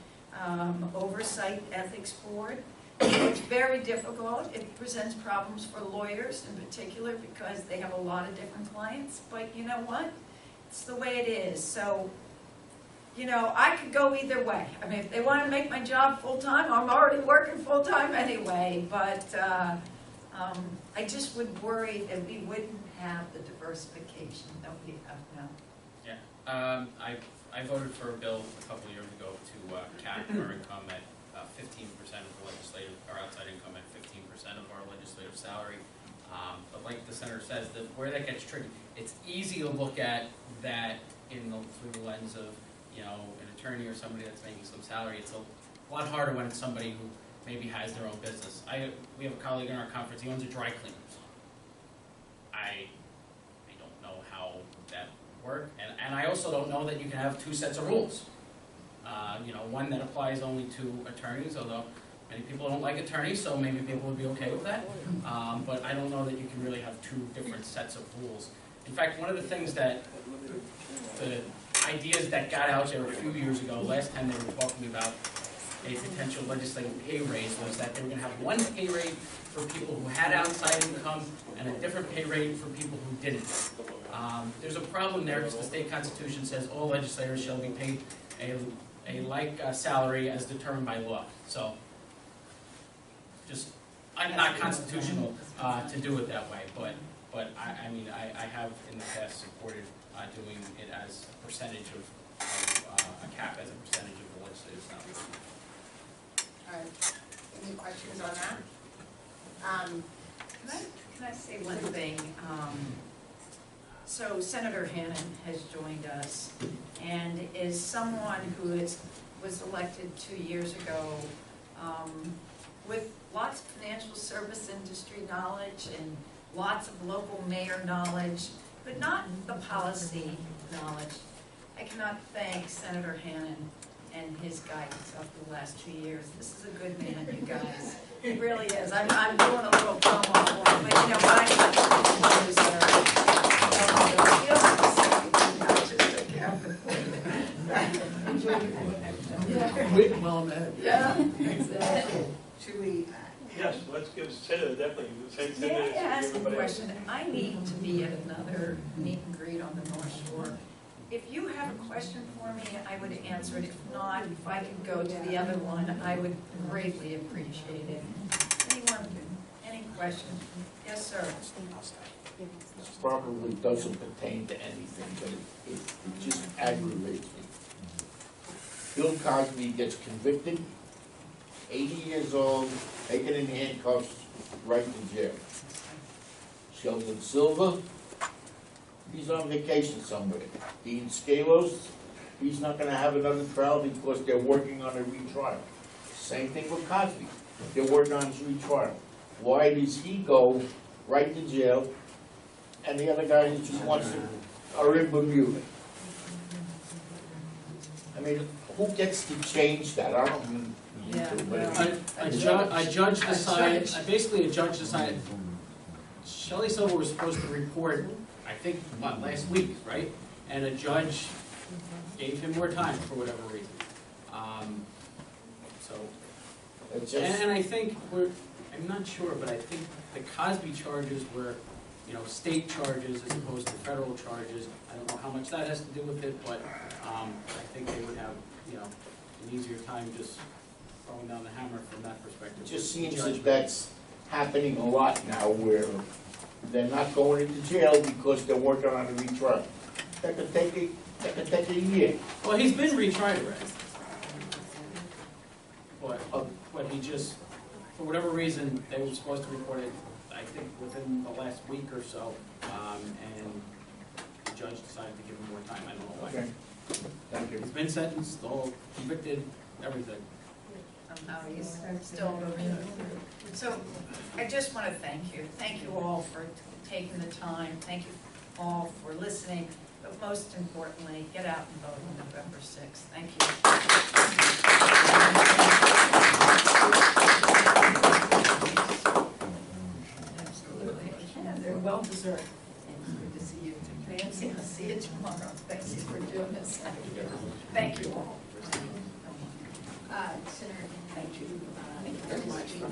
oversight ethics board. It's very difficult. It presents problems for lawyers in particular because they have a lot of different clients, but you know what? It's the way it is. So, you know, I could go either way. I mean, if they want to make my job full-time, I'm already working full-time anyway, but I just would worry that we wouldn't have the diversification that we have now. Yeah, I voted for a bill a couple of years ago to cap our income at 15% of the legislative, our outside income at 15% of our legislative salary. But like the senator says, where that gets tricky, it's easy to look at that through the lens of, you know, an attorney or somebody that's making some salary. It's a lot harder when it's somebody who maybe has their own business. We have a colleague in our conference, he owns a dry cleaners. I don't know how that works, and I also don't know that you can have two sets of rules. You know, one that applies only to attorneys, although many people don't like attorneys, so maybe people would be okay with that. But I don't know that you can really have two different sets of rules. In fact, one of the things that, the ideas that got out there a few years ago, last time they were talking about a potential legislative pay raise, was that they were going to have one pay rate for people who had outside income and a different pay rate for people who didn't. There's a problem there because the state constitution says all legislators shall be paid a like salary as determined by law. So, just not constitutional to do it that way, but I mean I have in the past supported doing it as a percentage of a cap as a percentage of the legislative salary. All right, any questions on that? Can I say one thing? So Senator Hannon has joined us and is someone who was elected 2 years ago with lots of financial service industry knowledge and lots of local mayor knowledge, but not the policy knowledge. I cannot thank Senator Hannon and his guidance over the last 2 years. This is a good man, you guys. He really is. I'm doing a little promo for him, but you know what? Well, Yeah, exactly. Should we, Yes, let's give Senator definitely, say 10 May I minutes to ask a everybody else. question? I need to be at another meet and greet on the North Shore. If you have a question for me, I would answer it. If not, if I could go to the other one, I would greatly appreciate it. Anyone, any questions? Yes, sir. this probably doesn't pertain to anything, but it just aggravates me. Bill Cosby gets convicted, 80 years old, taken in handcuffs, right to jail. Sheldon Silver, he's on vacation somewhere. Dean Scalos, he's not gonna have another trial because they're working on a retrial. Same thing with Cosby, they're working on his retrial. Why does he go right to jail and the other guy just wants to, are in Bermuda? I mean, who gets to change that? I don't mean you to, but A judge decided, basically a judge decided, Shelley Silver was supposed to report, I think, last week, right? And a judge gave him more time for whatever reason. So, it's just, and I think I'm not sure, but I think the Cosby charges were, you know, state charges as opposed to federal charges. I don't know how much that has to do with it, but I think they would have, you know, an easier time just throwing down the hammer from that perspective. it just seems that that's happening a lot now where they're not going into jail because they're working on a retrial. That could take a year. Well, he's been retried already. But he just, for whatever reason, they were supposed to report it, I think, within the last week or so, and the judge decided to give him more time. I don't know why. Okay, thank you. He's been sentenced, all convicted, everything. Somehow he's still moving. So I just want to thank you. Thank you all for taking the time. Thank you all for listening, but most importantly, get out and vote on November 6th. Thank you. Absolutely. Yeah, they're well deserved. It's good to see you. Nancy, I'll see you tomorrow. Thank you for doing this. Thank you all. Senator, Thank you. thank you very much for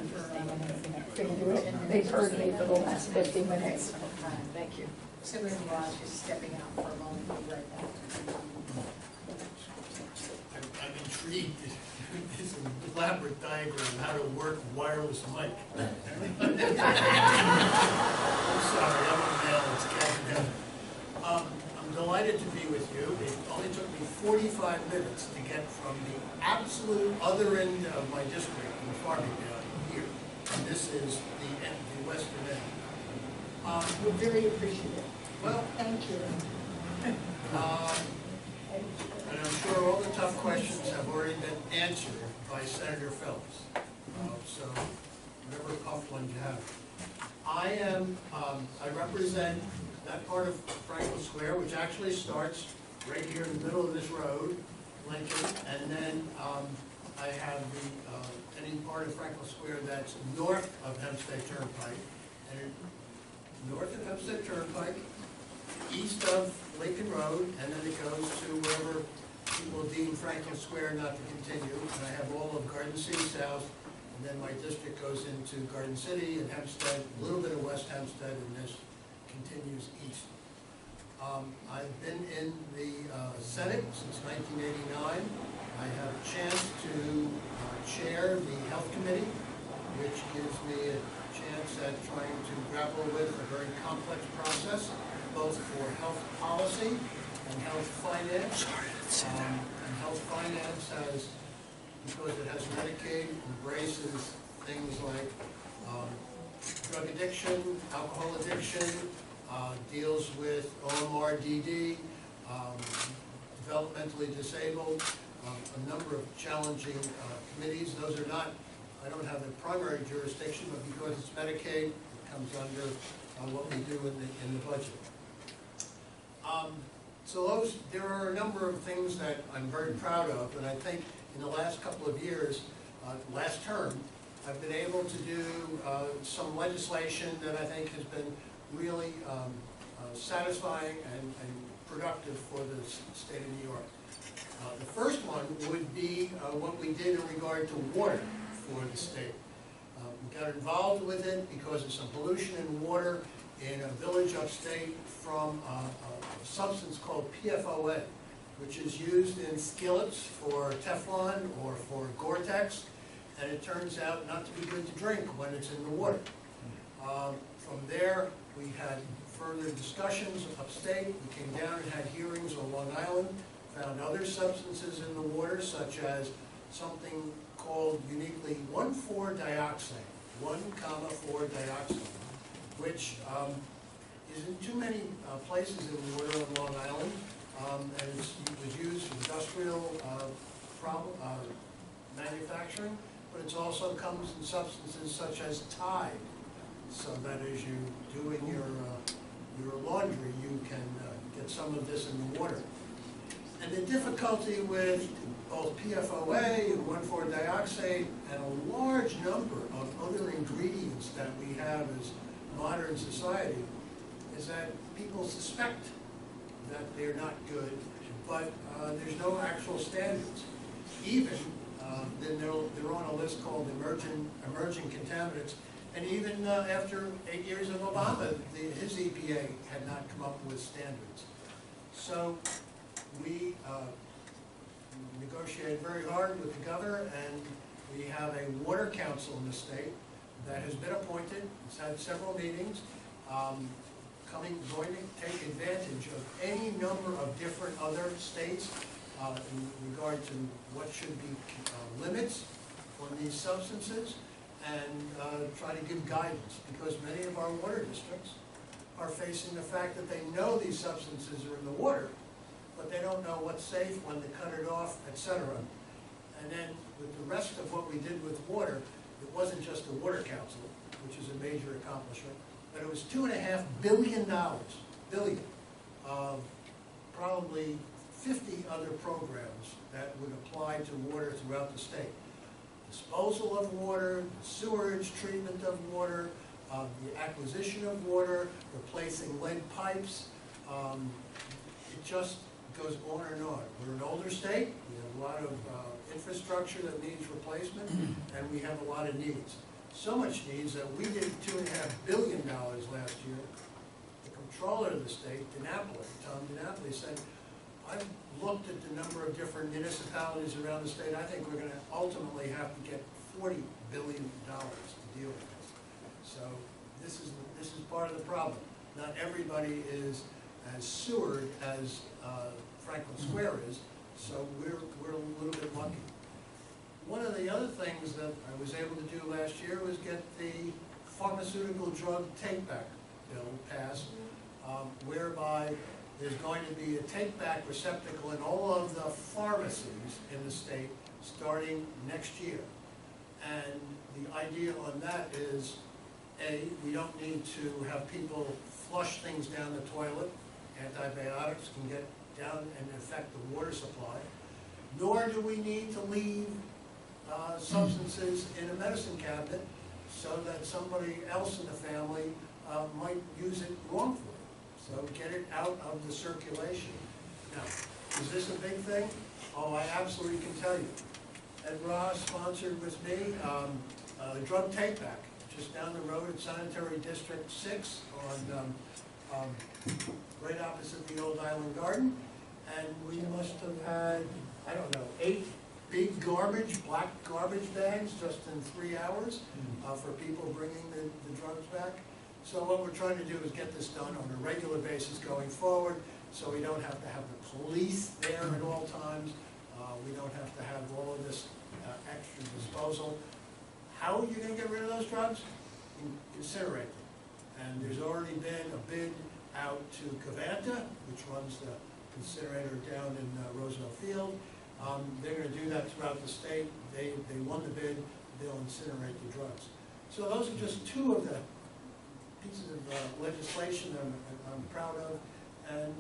They've heard me for the last 50 minutes. Thank you. Senator Ross just stepping out for a moment. We'll be right back. I'm intrigued. It's an elaborate diagram of how to work wireless mic. I'm sorry, I'm a male, it's Kaplan. I'm delighted to be with you. It only took me 45 minutes to get from the absolute other end of my district in Farmingdale here. And this is the end, the western end. We're very appreciative. Well, Thank you. and I'm sure all the tough questions have already been answered by Senator Phillips. So whatever tough ones you have. I represent that part of Franklin Square, which actually starts right here in the middle of this road, Lincoln, and then I have any part of Franklin Square that's north of Hempstead Turnpike, and north of Hempstead Turnpike, east of Lincoln Road, and then it goes to wherever people deem Franklin Square not to continue. And I have all of Garden City south, and then my district goes into Garden City and Hempstead, a little bit of West Hempstead, and this continues east. I've been in the Senate since 1989. I had a chance to chair the Health Committee, which gives me a chance at trying to grapple with a very complex process, both for health policy and health finance. And health finance has, because it has Medicaid, embraces things like drug addiction, alcohol addiction, deals with OMRDD, developmentally disabled, a number of challenging committees. Those are not, I don't have the primary jurisdiction, but because it's Medicaid, it comes under what we do in the budget. So there are a number of things that I'm very proud of, and I think in the last couple of years, last term, I've been able to do some legislation that I think has been really satisfying and productive for the state of New York. The first one would be what we did in regard to water for the state. We got involved with it because of some pollution in water in a village upstate from a substance called PFOA, which is used in skillets for Teflon or for Gore-Tex, and it turns out not to be good to drink when it's in the water. From there, we had further discussions upstate. We came down and had hearings on Long Island, found other substances in the water, such as something called uniquely 1,4-dioxane, 1,4-dioxane, which is in too many places in the water on Long Island, and it was used for industrial manufacturing, but it also comes in substances such as Tide, so that as you do in your laundry, you can get some of this in the water. And the difficulty with both PFOA and 1,4-dioxane and a large number of other ingredients that we have as modern society is that people suspect that they're not good, but there's no actual standards. Even then they're on a list called emerging contaminants, and even after 8 years of Obama, his EPA had not come up with standards. So we negotiated very hard with the governor, and we have a water council in the state that has been appointed. It's had several meetings, going to take advantage of any number of different other states in regard to what should be limits on these substances, and try to give guidance, because many of our water districts are facing the fact that they know these substances are in the water, but they don't know what's safe, when to cut it off, etc. And then with the rest of what we did with water, it wasn't just the Water Council, which is a major accomplishment, but it was $2.5 billion of probably 50 other programs that would apply to water throughout the state. Disposal of water, sewerage treatment of water, the acquisition of water, replacing lead pipes. It just goes on and on. We're an older state, we have a lot of infrastructure that needs replacement, and we have a lot of needs. So much needs that we did $2.5 billion last year. The comptroller of the state, Tom DiNapoli, said, I've looked at the number of different municipalities around the state. I think we're going to ultimately have to get $40 billion to deal with this. So this is part of the problem. Not everybody is as sewered as Franklin Square is, so we're a little bit lucky. One of the other things that I was able to do last year was get the pharmaceutical drug take-back bill passed, whereby there's going to be a take-back receptacle in all of the pharmacies in the state starting next year. And the idea on that is, A, we don't need to have people flush things down the toilet. Antibiotics can get down and affect the water supply. Nor do we need to leave substances in a medicine cabinet so that somebody else in the family might use it wrongfully. So get it out of the circulation. Now, is this a big thing? Oh, I absolutely can tell you. Ed Ross sponsored with me the drug take-back just down the road at Sanitary District 6 on right opposite the old Island Garden. And we must have had, I don't know, 8 big black garbage bags just in 3 hours for people bringing the drugs back. So what we're trying to do is get this done on a regular basis going forward, so we don't have to have the police there at all times. We don't have to have all of this extra disposal. How are you going to get rid of those drugs? Incinerate them. And there's already been a bid out to Cavanta, which runs the incinerator down in Roosevelt Field. They're going to do that throughout the state. They won the bid. They'll incinerate the drugs. So those are just 2 of the pieces of legislation that I'm proud of, and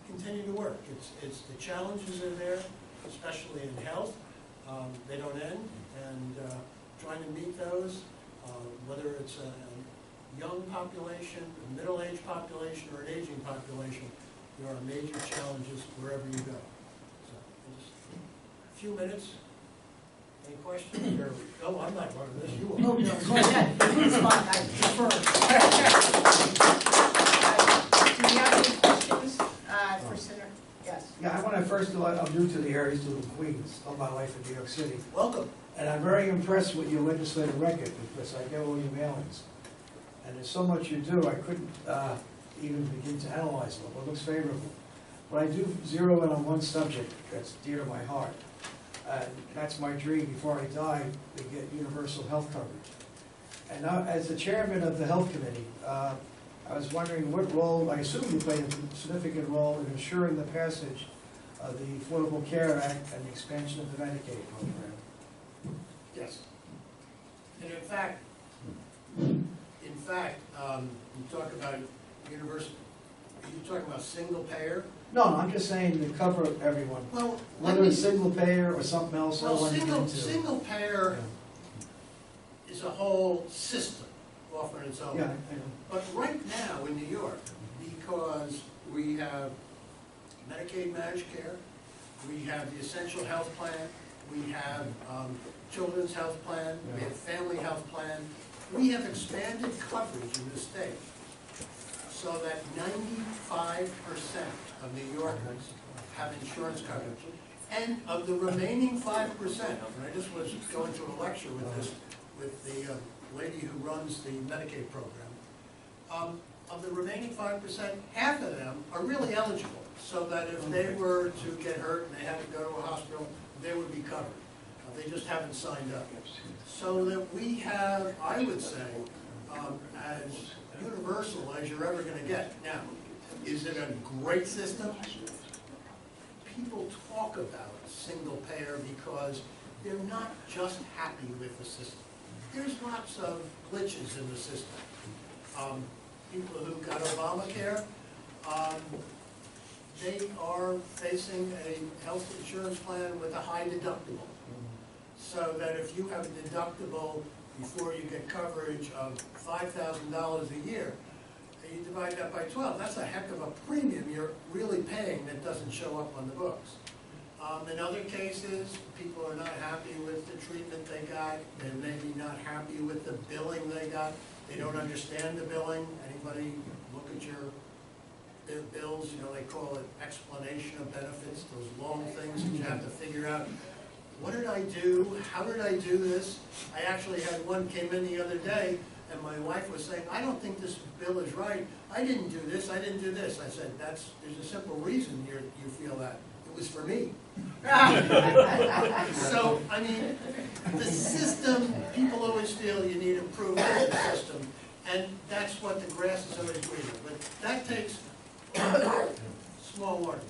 continue to work. It's the challenges are there, especially in health. They don't end, and trying to meet those, whether it's a young population, a middle-aged population, or an aging population, there are major challenges wherever you go. So, just a few minutes. Any questions? Oh, I'm not running this. You are. Oh, no, go ahead. It's fine. I defer. Do we have any questions for Senator? Yes. Yeah, I want to first of all, I'm new to the area, to the Queens, all my life in New York City. Welcome. And I'm very impressed with your legislative record, because I get all your mailings. And there's so much you do, I couldn't even begin to analyze it, but it looks favorable. But I do zero in on one subject that's dear to my heart. That's my dream before I die, to get universal health coverage. And now, as the chairman of the health committee, I was wondering what role, I assume you played a significant role in ensuring the passage of the Affordable Care Act and the expansion of the Medicaid program. Yes. And in fact, you talk about universal, are you talking about single payer? No, I'm just saying to cover everyone. Well, Whether it's single payer or something else, I well, want to get into. single payer is a whole system off on its own. Yeah, I know. But right now in New York, because we have Medicaid managed care, we have the essential health plan, we have children's health plan, we have family health plan, we have expanded coverage in the state so that 95% of New Yorkers have insurance coverage. And of the remaining 5%, and I just was going to a lecture with the lady who runs the Medicaid program, of the remaining 5%, half of them are really eligible, so that if they were to get hurt and they had to go to a hospital, they would be covered. They just haven't signed up. So that we have, I would say, as universal as you're ever going to get. Now, is it a great system? People talk about single payer because they're not just happy with the system. There's lots of glitches in the system. People who got Obamacare, they are facing a health insurance plan with a high deductible. So that if you have a deductible before you get coverage of $5,000 a year, and you divide that by 12, that's a heck of a premium you're really paying that doesn't show up on the books. In other cases, people are not happy with the treatment they got, they're maybe not happy with the billing they got, they don't understand the billing. Anybody look at their bills, you know, they call it explanation of benefits, those long things that you have to figure out. What did I do? How did I do this? I actually had one came in the other day, and my wife was saying, I don't think this bill is right. I didn't do this, I didn't do this. I said, there's a simple reason you feel that. It was for me. So, I mean, the system, people always feel you need improvement in the system, and that's what the grass is always greener. But that takes small warning.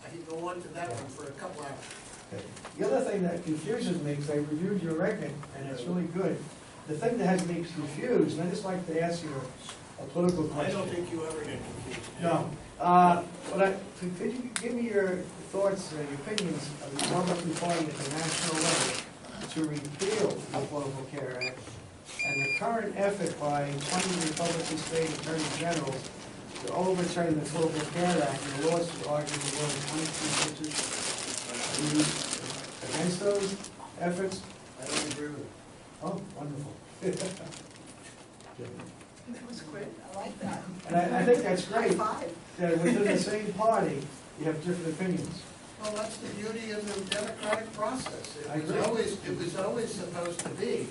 I can go on to that one for a couple hours. The other thing that confuses me, because I reviewed your record, and it's really good, the thing that has me confused, and I just like to ask you a political I question. don't think you ever get confused. No. Could you give me your thoughts, your opinions of the Republican Party at the national level to repeal the Affordable Care Act and the current effort by 20 Republican state attorney generals to overturn the Affordable Care Act and the lawsuit arguing the law 22 Are you against those efforts? I don't agree with it. Oh, wonderful. That was quick, I like that. And I think that's great, High five. that within the same party, you have different opinions. Well, that's the beauty of the democratic process. I It agree. was always supposed to be,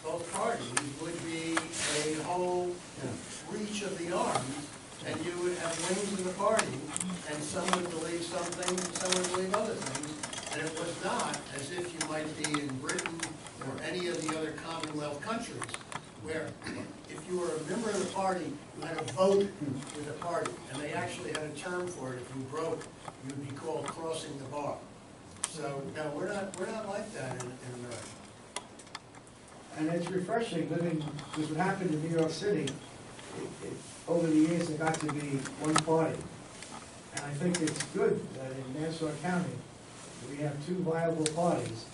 both parties would be a whole reach of the arms, and you would have wings in the party, and some would believe something, some would believe other things, and it was not as if you might be in Britain or any of the other Commonwealth countries, where if you were a member of the party, you had to vote with the party, and they actually had a term for it. If you broke, you'd be called crossing the bar. So, no, we're not like that in America. And it's refreshing living, because what happened in New York City, over the years, it got to be one party. And I think it's good that in Nassau County, we have two viable parties,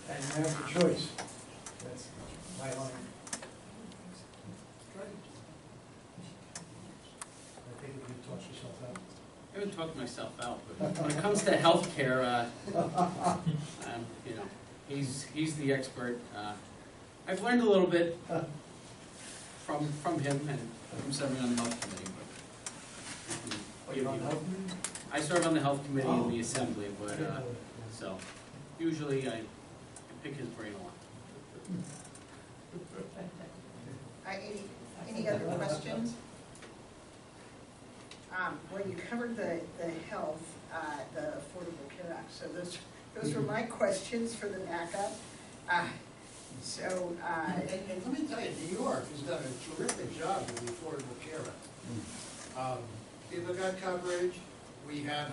and you have the choice. That's my line. I think you talked yourself out. I haven't talked myself out, but when it comes to healthcare, you know, he's the expert. I've learned a little bit from him and from serving on the health committee. But You're on the health committee? I serve on the health committee Oh. in the assembly, but so usually I pick his brain a lot. Any other questions? Well, you covered the health, the Affordable Care Act, so those were my questions for the backup. And let me tell you, New York has done a terrific job with the Affordable Care Act. People got coverage. We have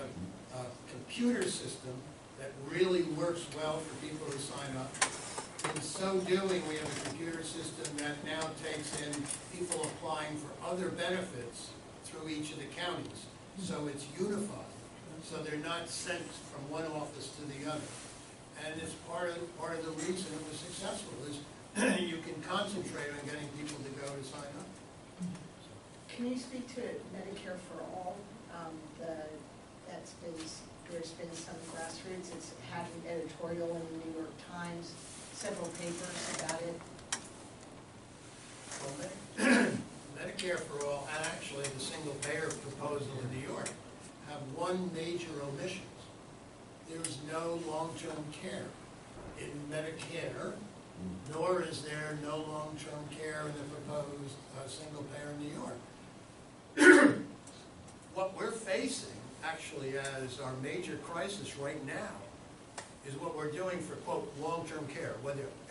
a computer system that really works well for people who sign up. In so doing, we have a computer system that now takes in people applying for other benefits through each of the counties. So it's unified. So they're not sent from one office to the other. And it's part of the reason it was successful is you can concentrate on getting people to go to sign up. Can you speak to Medicare for All? There's been some grassroots, it's had an editorial in the New York Times, several papers about it. Well, Medicare for All, and actually the single payer proposal in New York, have one major omission. There's no long-term care in Medicare, nor is there no long-term care in the proposed single payer in New York. What we're facing, actually, as our major crisis right now, is what we're doing for, quote, long-term care.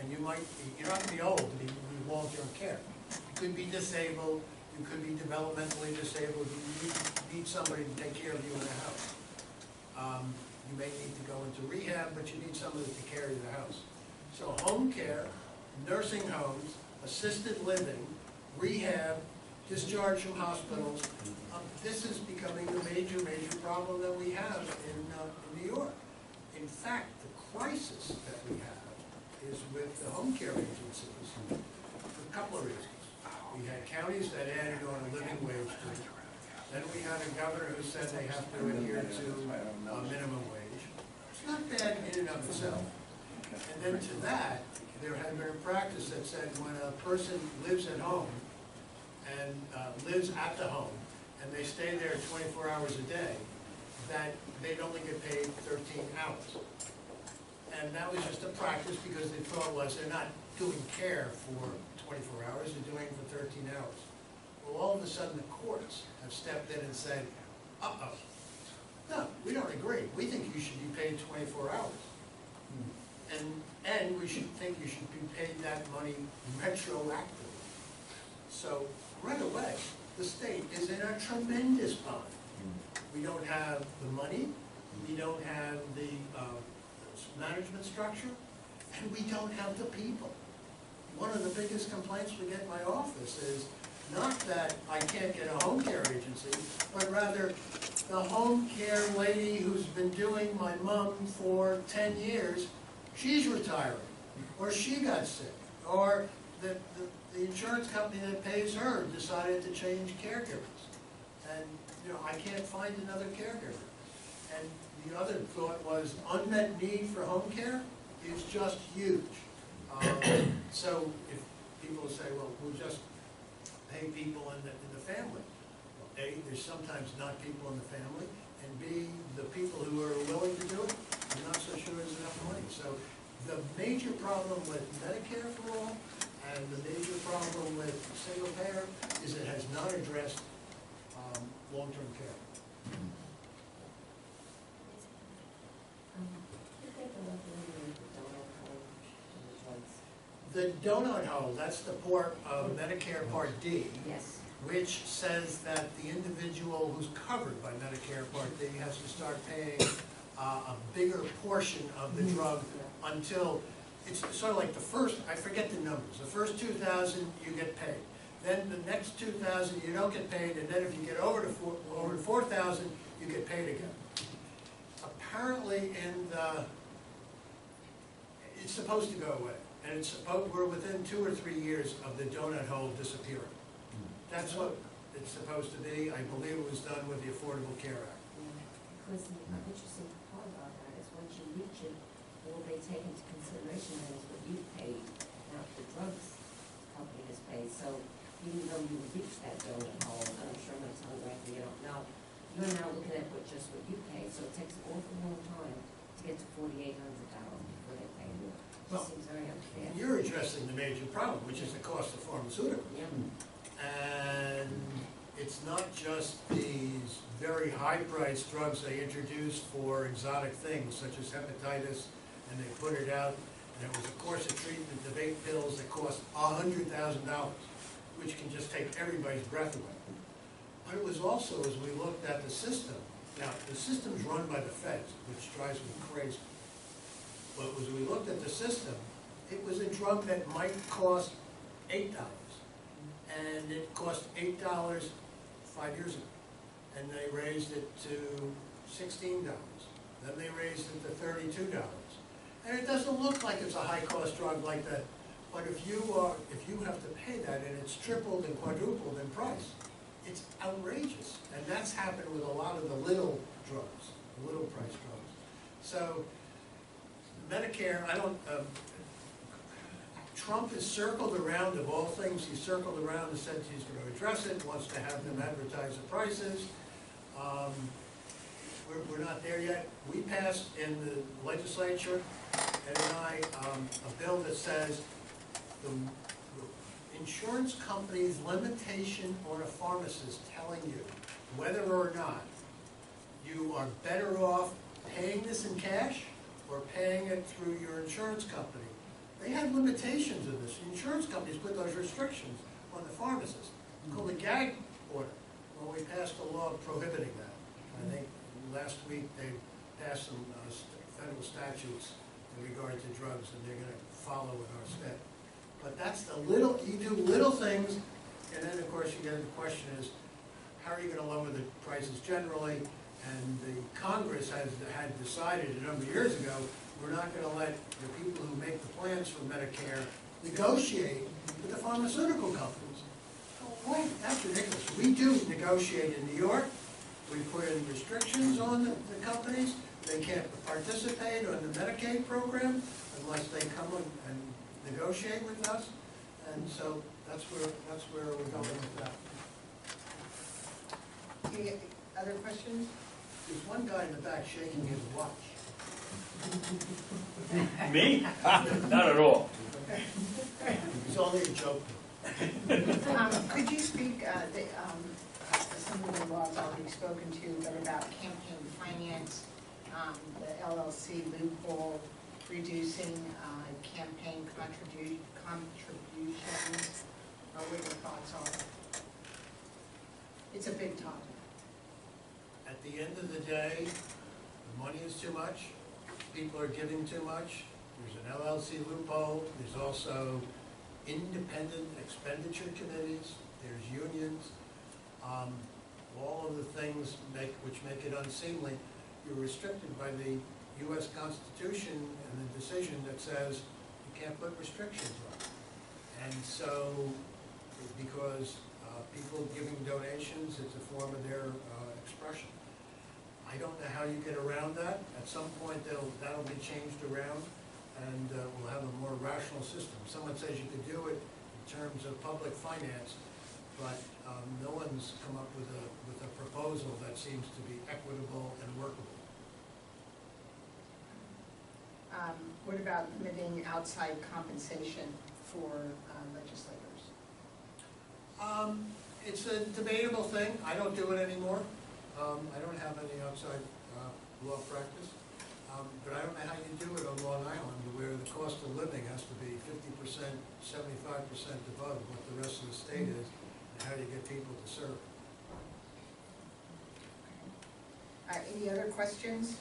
And you're not going to be old to need long-term care. You could be disabled, you could be developmentally disabled, you need somebody to take care of you in the house. You may need to go into rehab, but you need somebody to take care of the house. So home care, nursing homes, assisted living, rehab, discharged from hospitals. This is becoming the major problem that we have in New York. In fact, the crisis that we have is with the home care agencies for a couple of reasons. We had counties that added on a living wage to it. Then we had a governor who said they have to adhere to a minimum wage. It's not bad in and of itself. And then to that, there had been a practice that said when a person lives at home and lives at the home, and they stay there 24 hours a day, that they'd only get paid 13 hours. And that was just a practice because the thought was they're not doing care for 24 hours, they're doing it for 13 hours. Well, all of a sudden the courts have stepped in and said, uh-oh, no, we don't agree. We think you should be paid 24 hours. And we should think you should be paid that money retroactively. So right away, the state is in a tremendous bind. We don't have the money, we don't have the management structure, and we don't have the people. One of the biggest complaints we get in my office is not that I can't get a home care agency, but rather the home care lady who's been doing my mom for 10 years, she's retiring, or she got sick, or the insurance company that pays her decided to change caregivers. And, you know, I can't find another caregiver. And the other thought was unmet need for home care is just huge. So if people say, well, we'll just pay people in the family. Well, A, there's sometimes not people in the family, and B, the people who are willing to do it, I'm not so sure there's enough money. So the major problem with Medicare for all and the major problem with single payer is it has not addressed long-term care. The donut hole, that's the part of Medicare Part D, Yes. which says that the individual who's covered by Medicare Part D has to start paying a bigger portion of the drug until, it's sort of like the first, I forget the numbers, the first 2,000 you get paid. Then the next 2,000 you don't get paid, and then if you get over to 4,000, you get paid again. Apparently it's supposed to go away. And we're within 2 or 3 years of the donut hole disappearing. That's what it's supposed to be. I believe it was done with the Affordable Care Act. Because the interesting part about that is once you reach it, all they take into consideration is what you paid, not the drugs company has paid. So even though you reach that donut hole, and I'm sure I'm not telling you anything you don't know, you're now looking at just what you paid. So it takes an awful long time to get to $4,800 before they pay more. Well, Seems very unfair. you're addressing the major problem, which is the cost of pharmaceuticals. Yeah. And it's not just these very high-priced drugs they introduce for exotic things, such as hepatitis, and they put it out, and it was a course of treatment, the vape pills that cost $100,000, which can just take everybody's breath away. But it was also, as we looked at the system, now, the system's run by the feds, which drives me crazy. But as we looked at the system, it was a drug that might cost $8, and it cost $8 5 years ago, and they raised it to $16. Then they raised it to $32, and it doesn't look like it's a high-cost drug like that. But if you have to pay that, and it's tripled and quadrupled in price, it's outrageous, and that's happened with a lot of the little drugs, the little price drugs. So Medicare, Trump has circled around, of all things, he's circled around and said he's going to address it, wants to have them advertise the prices. We're not there yet. We passed in the legislature, Ed and I, a bill that says the insurance company's limitation on a pharmacist telling you whether or not you are better off paying this in cash or paying it through your insurance company. They have limitations of this. Insurance companies put those restrictions on the pharmacist. It's called a gag order. Well, we passed a law prohibiting that. I think last week they passed some federal statutes in regard to drugs, and they're going to follow in our step. But that's the little, you do little things And then, of course, you get the question is, how are you gonna lower the prices generally? And the Congress had decided a number of years ago, we're not gonna let the people who make the plans for Medicare negotiate with the pharmaceutical companies. Oh, wait, that's ridiculous. We do negotiate in New York. We put in restrictions on the companies. They can't participate on the Medicaid program unless they come and negotiate with us. And so that's where we're going with that. Any other questions? There's one guy in the back shaking his watch. Me? Not at all. It's only a joke. Could you speak, some of the laws already spoken to, but about campaign finance, the LLC loophole, reducing campaign contributions, what your thoughts are? It's a big topic. At the end of the day, the money is too much, people are giving too much, there's an LLC loophole, there's also independent expenditure committees, there's unions, all of the things which make it unseemly. You're restricted by the U.S. Constitution and the decision that says you can't put restrictions on. And so, because people giving donations, it's a form of their expression. I don't know how you get around that. At some point, that'll be changed around, and we'll have a more rational system. Someone says you could do it in terms of public finance, but no one's come up with a proposal that seems to be equitable and workable. What about limiting outside compensation for legislators? It's a debatable thing. I don't do it anymore. I don't have any outside law practice. But I don't know how you do it on Long Island, where the cost of living has to be 50%, 75% above what the rest of the state is, and how do you get people to serve? Any other questions?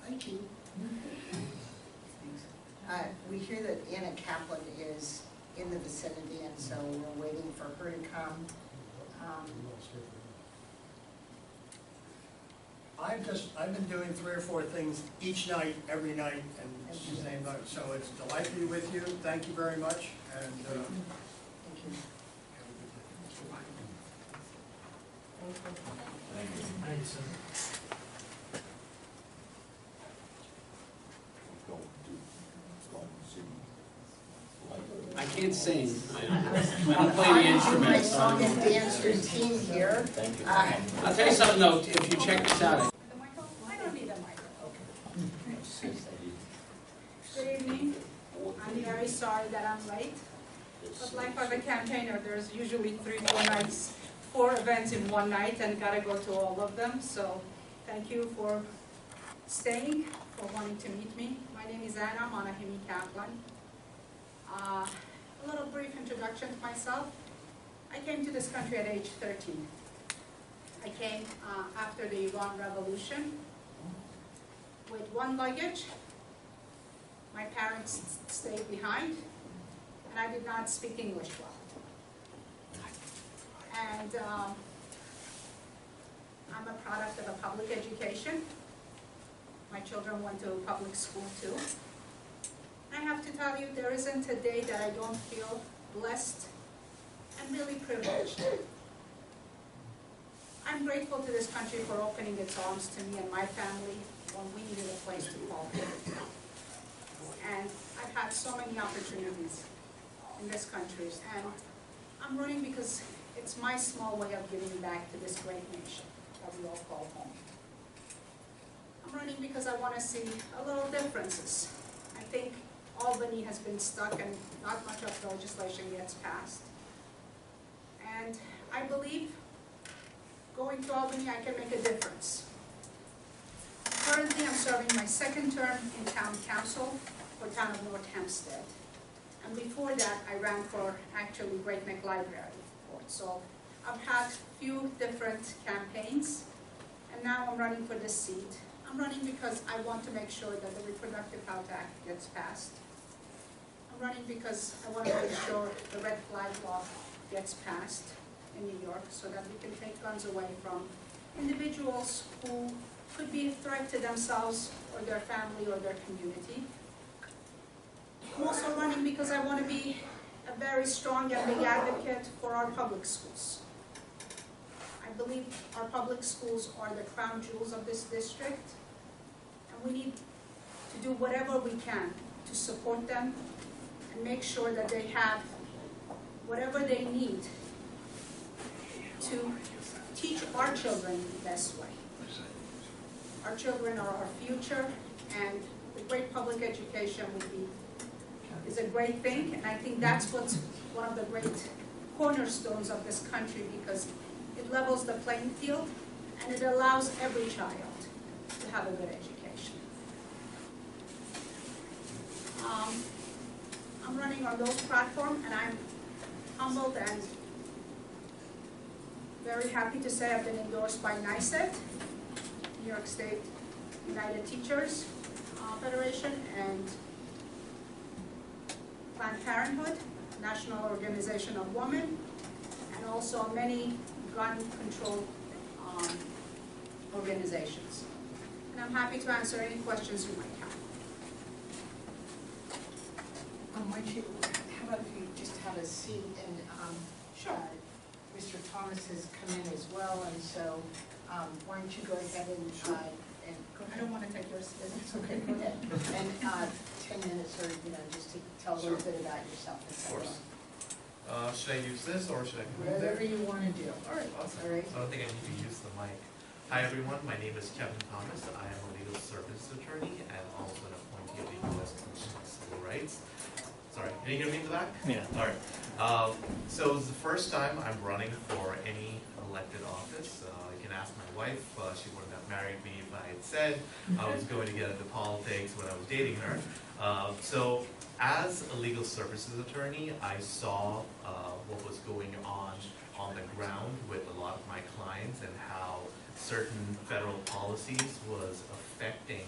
Thank you. We hear that Anna Kaplan is in the vicinity, and so we're waiting for her to come. I've been doing 3 or 4 things each night, every night, and she's named on it. So it's a delight to be with you. Thank you very much, and Thank you. I can't sing. I play the instrument. My song and dance routine here. Thank you. I'll tell you something though, if you check this out. I don't need a microphone. Good evening. I'm very sorry that I'm late. But like for the campaigner, there's usually 3-4 nights, 4 events in one night, and gotta go to all of them. So thank you for staying, for wanting to meet me. My name is Anna Kaplan. A little brief introduction to myself. I came to this country at age 13. I came after the Iran Revolution with 1 luggage. My parents stayed behind, and I did not speak English well. And I'm a product of a public education. My children went to public school too. I have to tell you, there isn't a day that I don't feel blessed and really privileged. I'm grateful to this country for opening its arms to me and my family when we needed a place to call home. And I've had so many opportunities in this country, and I'm running because it's my small way of giving back to this great nation that we all call home. I'm running because I want to see a little differences. I think Albany has been stuck and not much of the legislation gets passed. And I believe going to Albany I can make a difference. Currently I'm serving my 2nd term in town council for town of North Hempstead. And before that I ran for actually Great Neck Library Board. So I've had a few different campaigns, and now I'm running for this seat. I'm running because I want to make sure that the Reproductive Health Act gets passed. I'm I'm running because I want to make sure the red flag law gets passed in New York so that we can take guns away from individuals who could be a threat to themselves or their family or their community. I'm also running because I want to be a very strong and big advocate for our public schools. I believe our public schools are the crown jewels of this district, and we need to do whatever we can to support them and make sure that they have whatever they need to teach our children the best way. Our children are our future, and the great public education is a great thing, and I think that's what's one of the great cornerstones of this country, because it levels the playing field and it allows every child to have a good education. I'm running on those platforms, and I'm humbled and very happy to say I've been endorsed by NYSET, New York State United Teachers Federation, and Planned Parenthood, National Organization of Women, and also many gun control organizations. And I'm happy to answer any questions you might have. How about if you just have a seat, and Sure. Mr. Thomas has come in as well, and so why don't you go ahead and go I ahead. don't want to take yours. It's okay, go ahead. And 10 minutes, or just to tell a little bit about yourself, et cetera. Should I use this or should I move Whatever there? you want to do. All right, awesome. All right. So I don't think I need to use the mic. Hi everyone, my name is Kevin Thomas. I am a legal services attorney and also an appointee of the U.S. Commission on Civil Rights. Sorry, can you hear me in the back? Yeah. All right. So it's the first time I'm running for any elected office. You can ask my wife. She wouldn't have married me if I had said I was going to get into politics when I was dating her. So as a legal services attorney, I saw what was going on the ground with a lot of my clients and how certain federal policies was affecting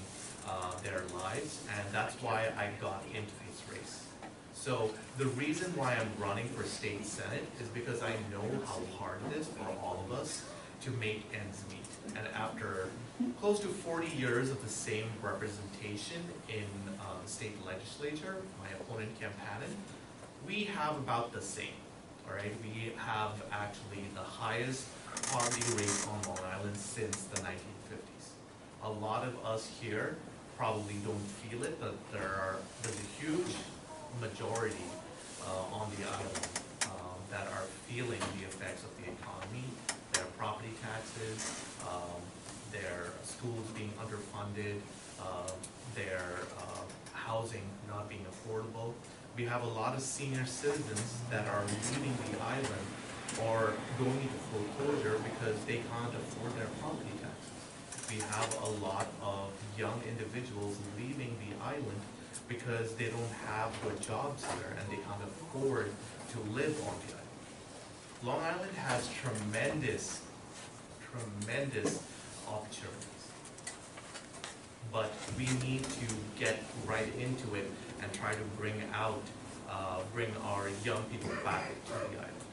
their lives, and that's why I got into this race. So the reason why I'm running for state senate is because I know how hard it is for all of us to make ends meet. And after close to 40 years of the same representation in the state legislature, my opponent Kemp, Hannon, we have about the same. All right, we have actually the highest poverty rate on Long Island since the 1950s. A lot of us here probably don't feel it, but there's a huge majority on the island that are feeling the effects of the economy, their property taxes, their schools being underfunded, their housing not being affordable. We have a lot of senior citizens that are leaving the island or going into foreclosure because they can't afford their property taxes. We have a lot of young individuals leaving the island because they don't have good jobs here and they can't afford to live on the island. Long Island has tremendous opportunities, but we need to get right into it and try to bring our young people back to the island.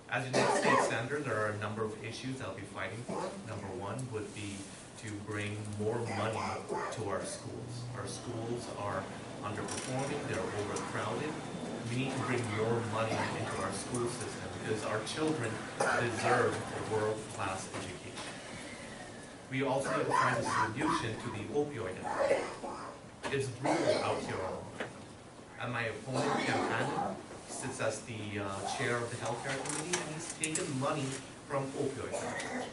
As United States Senator, there are a number of issues I'll be fighting for. Number one would be to bring more money to our schools. Our schools are underperforming, they're overcrowded. We need to bring more money into our school system because our children deserve a world-class education. We also need to find a solution to the opioid epidemic. It's brutal out here on Long Island. And my opponent, Kemp, Hannon, sits as the chair of the healthcare committee, and he's taken money from opioid epidemic.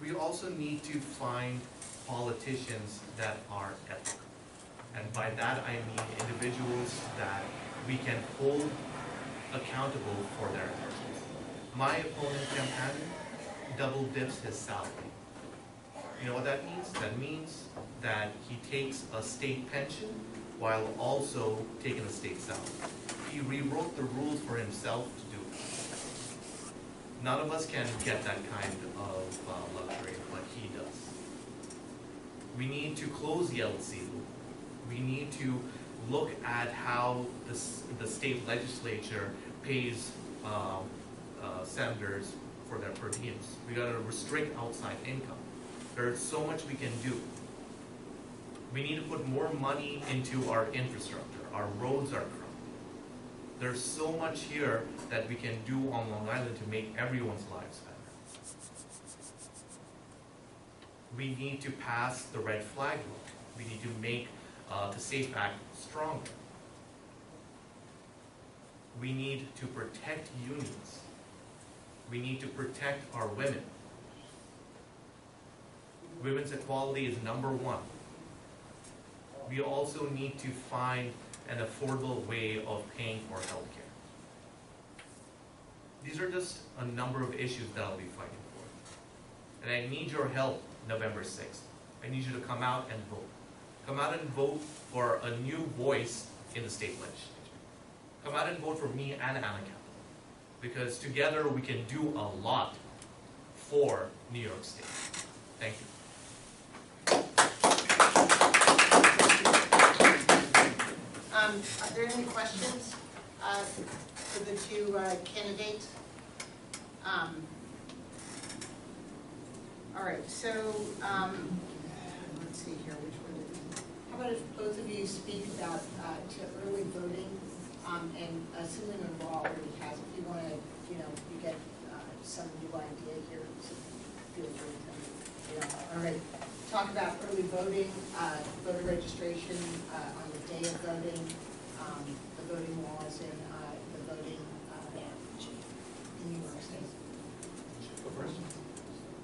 We also need to find politicians that are ethical. And by that I mean individuals that we can hold accountable for their actions. My opponent, Kemp Hannon, double dips his salary. You know what that means? That means that he takes a state pension while also taking a state salary. He rewrote the rules for himself to do it. None of us can get that kind of luxury, but he does. We need to close the LC loop. We need to look at how the state legislature pays senators for their per diems. We gotta restrict outside income. There's so much we can do. We need to put more money into our infrastructure. Our roads are crooked. There's so much here that we can do on Long Island to make everyone's lives better. We need to pass the red flag law. We need to make the SAFE Act stronger. We need to protect unions. We need to protect our women. Women's equality is #1. We also need to find an affordable way of paying for healthcare. These are just a number of issues that I'll be fighting for. And I need your help November 6th. I need you to come out and vote. Come out and vote for a new voice in the state legislature. Come out and vote for me and Anna Kaplan. Because together we can do a lot for New York State. Thank you. Are there any questions for the two candidates? All right, so let's see here, which one is it? How about if both of you speak about to early voting, and assuming we're already has, if you want to, you get some new idea here, so feel free to, all right. Talk about early voting, voter registration on the day of voting, the voting laws and the voting in New York State. Go first.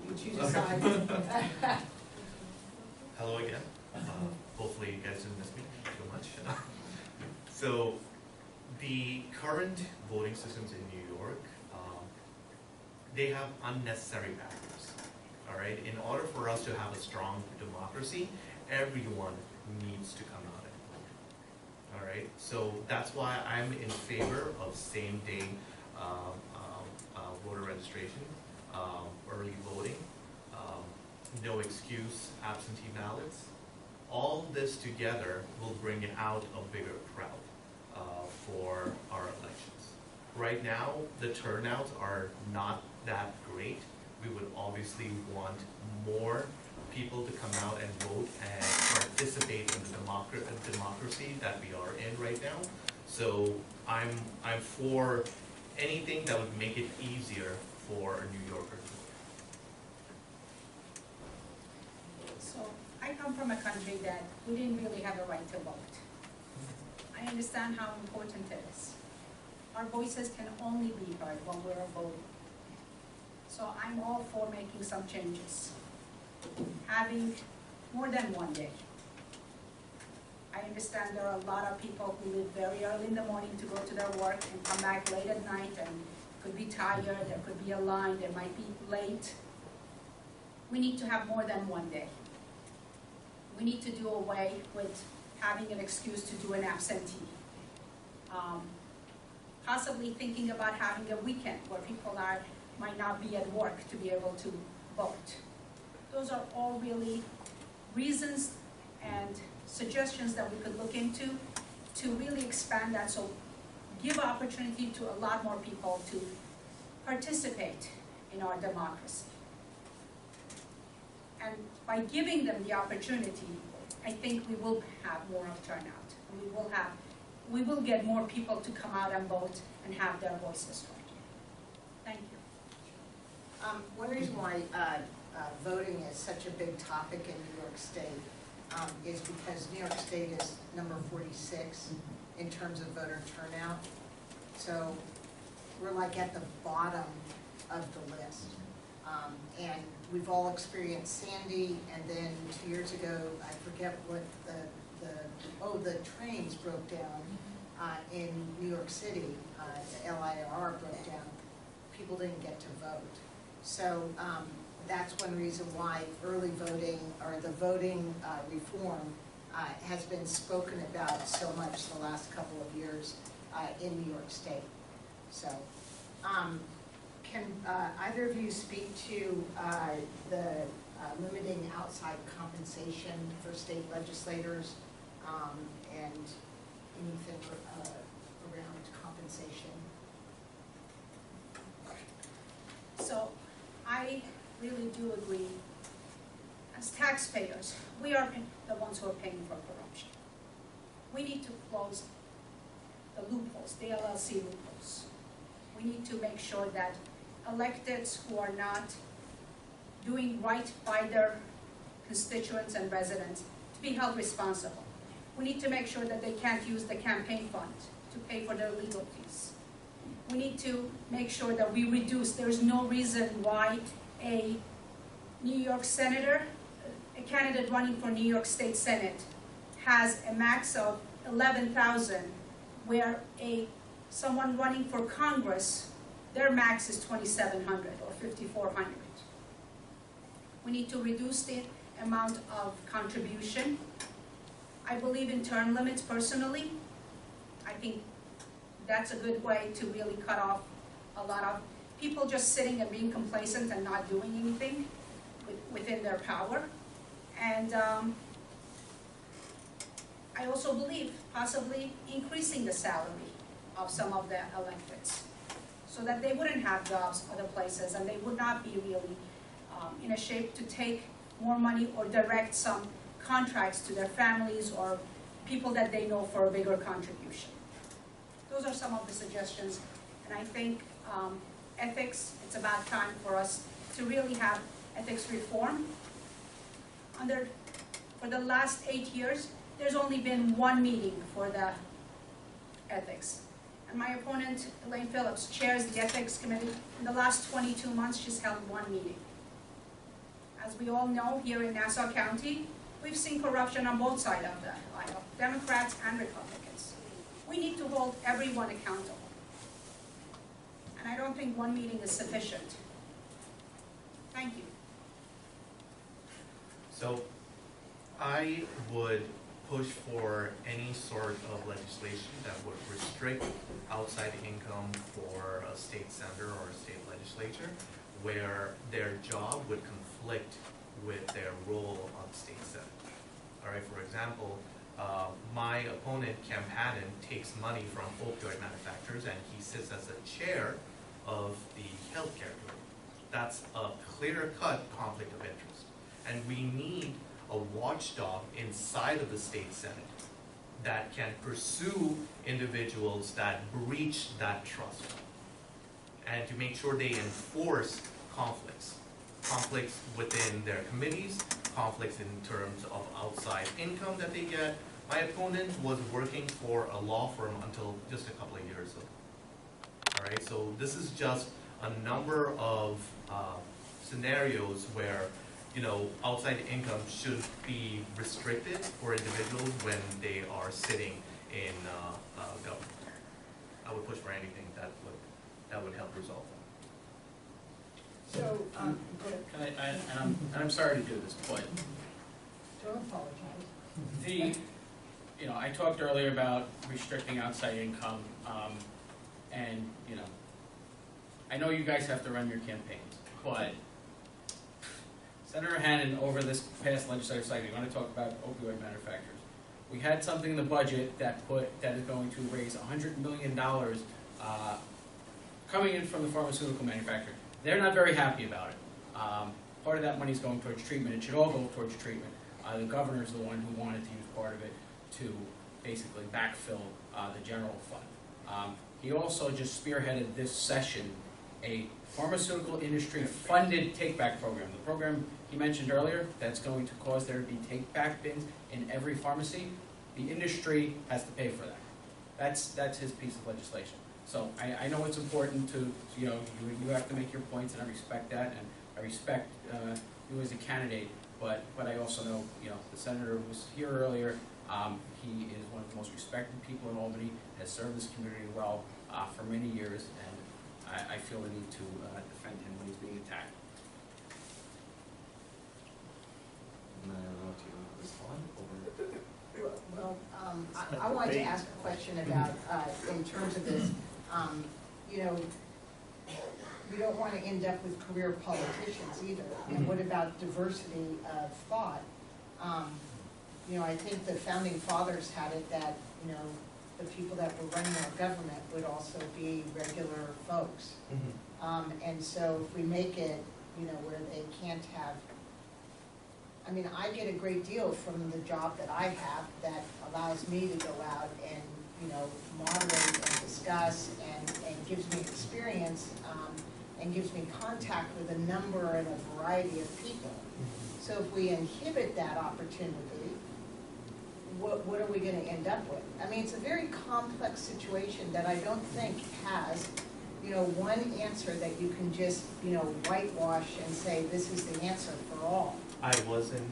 You choose a side. Hello again. Hopefully you guys didn't miss me too much. So the current voting systems in New York, they have unnecessary barriers. All right. In order for us to have a strong democracy, everyone needs to come out and vote. All right. So that's why I'm in favor of same-day voter registration, early voting, no excuse absentee ballots. All this together will bring out a bigger crowd for our elections. Right now, the turnouts are not that great. We would obviously want more people to come out and vote and participate in the democracy that we are in right now. So I'm for anything that would make it easier for a New Yorker to vote. So I come from a country that we didn't really have a right to vote. I understand how important it is. Our voices can only be heard when we're voting. So I'm all for making some changes. Having more than one day. I understand there are a lot of people who live very early in the morning to go to their work and come back late at night and could be tired, there could be a line, they might be late. We need to have more than one day. We need to do away with having an excuse to do an absentee. Possibly thinking about having a weekend where people might not be at work to be able to vote. Those are all really reasons and suggestions that we could look into to really expand that, so give opportunity to a lot more people to participate in our democracy. And by giving them the opportunity, I think we will have more of turnout. We will get more people to come out and vote and have their voices heard. Thank you. One reason why voting is such a big topic in New York State is because New York State is number 46 in terms of voter turnout. So we're like at the bottom of the list. And we've all experienced Sandy, and then 2 years ago, I forget what the trains broke down in New York City, the LIRR broke down. People didn't get to vote. So that's one reason why early voting or the voting reform has been spoken about so much the last couple of years in New York State. So can either of you speak to the limiting outside compensation for state legislators and anything around compensation. So I really do agree. As taxpayers, we are the ones who are paying for corruption. We need to close the loopholes, the LLC loopholes. We need to make sure that electeds who are not doing right by their constituents and residents to be held responsible. We need to make sure that they can't use the campaign fund to pay for their legal fees. We need to make sure that we reduce, there's no reason why a New York senator, a candidate running for New York State Senate, has a max of 11,000, where someone running for Congress, their max is 2,700 or 5,400. We need to reduce the amount of contribution. I believe in term limits personally. I think that's a good way to really cut off a lot of people just sitting and being complacent and not doing anything within their power. And I also believe possibly increasing the salary of some of the electeds so that they wouldn't have jobs other places and they would not be really in a shape to take more money or direct some contracts to their families or people that they know for a bigger contribution. Those are some of the suggestions, and I think ethics, it's about time for us to really have ethics reform. For the last 8 years, there's only been one meeting for the ethics. And my opponent, Elaine Phillips, chairs the ethics committee. In the last 22 months, she's held one meeting. As we all know, here in Nassau County, we've seen corruption on both sides of the aisle, Democrats and Republicans. We need to hold everyone accountable. And I don't think one meeting is sufficient. Thank you. So I would push for any sort of legislation that would restrict outside income for a state senator or a state legislature, where their job would conflict with their role on the state senate. All right, for example, my opponent, Kemp, Hannon, takes money from opioid manufacturers and he sits as the chair of the healthcare committee. That's a clear-cut conflict of interest. And we need a watchdog inside of the state senate that can pursue individuals that breach that trust and to make sure they enforce conflicts within their committees, conflicts in terms of outside income that they get. My opponent was working for a law firm until just a couple of years ago. All right, so this is just a number of scenarios where, you know, outside income should be restricted for individuals when they are sitting in government. I would push for anything that would help resolve that. So, I'm sorry to do this, but don't apologize. I talked earlier about restricting outside income, and, I know you guys have to run your campaigns, but Senator Hannon, over this past legislative cycle, you want to talk about opioid manufacturers. We had something in the budget that is going to raise $100 million coming in from the pharmaceutical manufacturer. They're not very happy about it. Part of that money is going towards treatment. It should all go towards treatment. The governor's the one who wanted to use part of it to basically backfill the general fund. He also just spearheaded this session a pharmaceutical industry funded take-back program. The program he mentioned earlier, that's going to cause there to be take-back bins in every pharmacy. The industry has to pay for that. That's his piece of legislation. So I know it's important to, you have to make your points, and I respect that, and I respect you as a candidate, but I also know, the senator who was here earlier, he is one of the most respected people in Albany, has served this community well for many years, and I feel the need to defend him when he's being attacked. Well, I wanted to ask a question about, in terms of this, we don't want to end up with career politicians either. And what about diversity of thought? I think the founding fathers had it that, the people that were running our government would also be regular folks. And so if we make it, you know, where they can't have, I mean, I get a great deal from the job that I have that allows me to go out and, you know, moderate and discuss and gives me experience, and gives me contact with a number and a variety of people. So if we inhibit that opportunity, what are we gonna end up with? I mean, it's a very complex situation that I don't think has, you know, one answer that you can just, you know, whitewash and say, this is the answer for all. I wasn't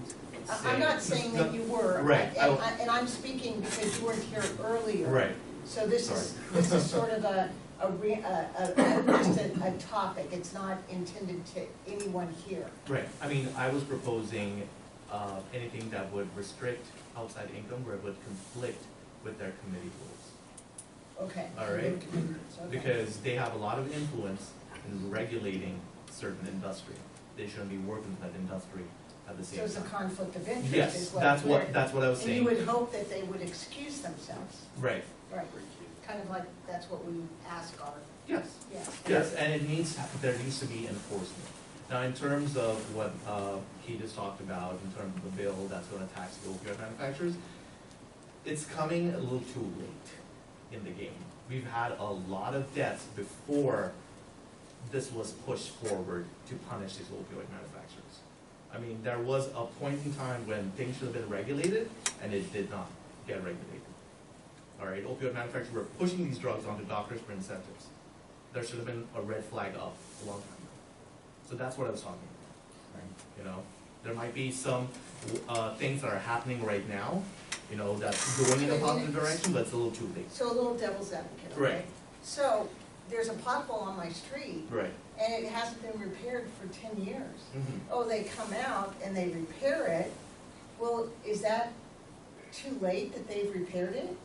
saying. I'm not saying that you were. Right. And I'm speaking because you weren't here earlier. Right. So this is sort of just a topic. It's not intended to anyone here. Right, I mean, I was proposing anything that would restrict outside income where it would conflict with their committee rules. Okay. All right. Okay. Because they have a lot of influence in regulating certain industry. They shouldn't be working with that industry at the same So it's a time. conflict of interest. Yes, is that's what I was And saying. you would hope that they would excuse themselves. Right, Right. Kind of like that's what we ask our. yes, Yeah. yes, and there needs to be enforcement. Now, in terms of what he just talked about, in terms of the bill that's gonna tax the opioid manufacturers, it's coming a little too late in the game. We've had a lot of deaths before this was pushed forward to punish these opioid manufacturers. I mean, there was a point in time when things should have been regulated, and it did not get regulated. All right, opioid manufacturers were pushing these drugs onto doctors for incentives. There should have been a red flag up a long time ago. So that's what I was talking about. You know, there might be some things that are happening right now, you know, that's going in a positive direction, but it's a little too late. So a little devil's advocate, okay? Right. So there's a pothole on my street Right. and it hasn't been repaired for 10 years. Mm-hmm. Oh, they come out and they repair it. Well, is that too late that they've repaired it?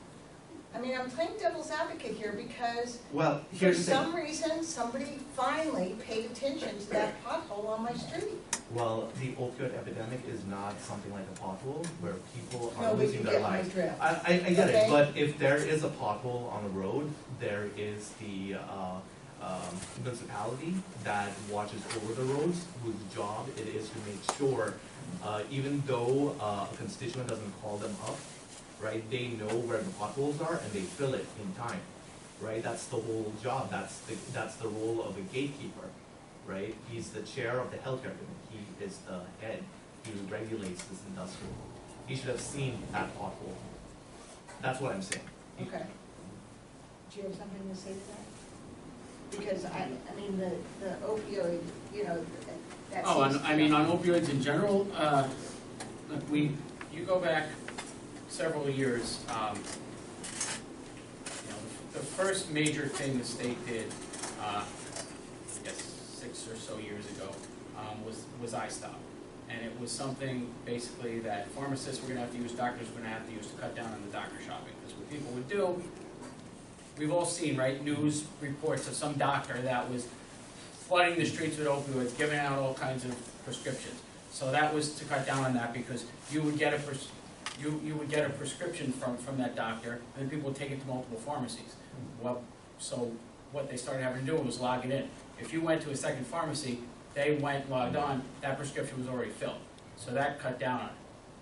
I mean, I'm playing devil's advocate here because Well, for here's the thing. some reason, somebody finally paid attention to that pothole on my street. Well, the opioid epidemic is not something like a pothole where people are No, but losing you their get my lives. drift. I get Okay. it, but if there is a pothole on the road, there is the municipality that watches over the roads, whose job it is to make sure, even though a constituent doesn't call them up, right, they know where the potholes are and they fill it in time, right? That's the whole job. That's the role of a gatekeeper, right? He's the chair of the healthcare committee. He is the head. He regulates this industry. He should have seen that pothole. That's what I'm saying. Okay. Do you have something to say to that? Because I mean, the opioid, you know, that Oh, seems. I mean, on opioids in general, look, you go back several years, you know, the first major thing the state did, I guess 6 or so years ago, was iStop. And it was something basically that pharmacists were gonna have to use, doctors were gonna have to use to cut down on the doctor shopping. Because what people would do, we've all seen, right, news reports of some doctor that was flooding the streets with opioids, giving out all kinds of prescriptions. So that was to cut down on that because you would get a prescription from that doctor, and then people would take it to multiple pharmacies. Well, so what they started having to do was log it in. If you went to a second pharmacy, they went logged on, that prescription was already filled. So that cut down on it.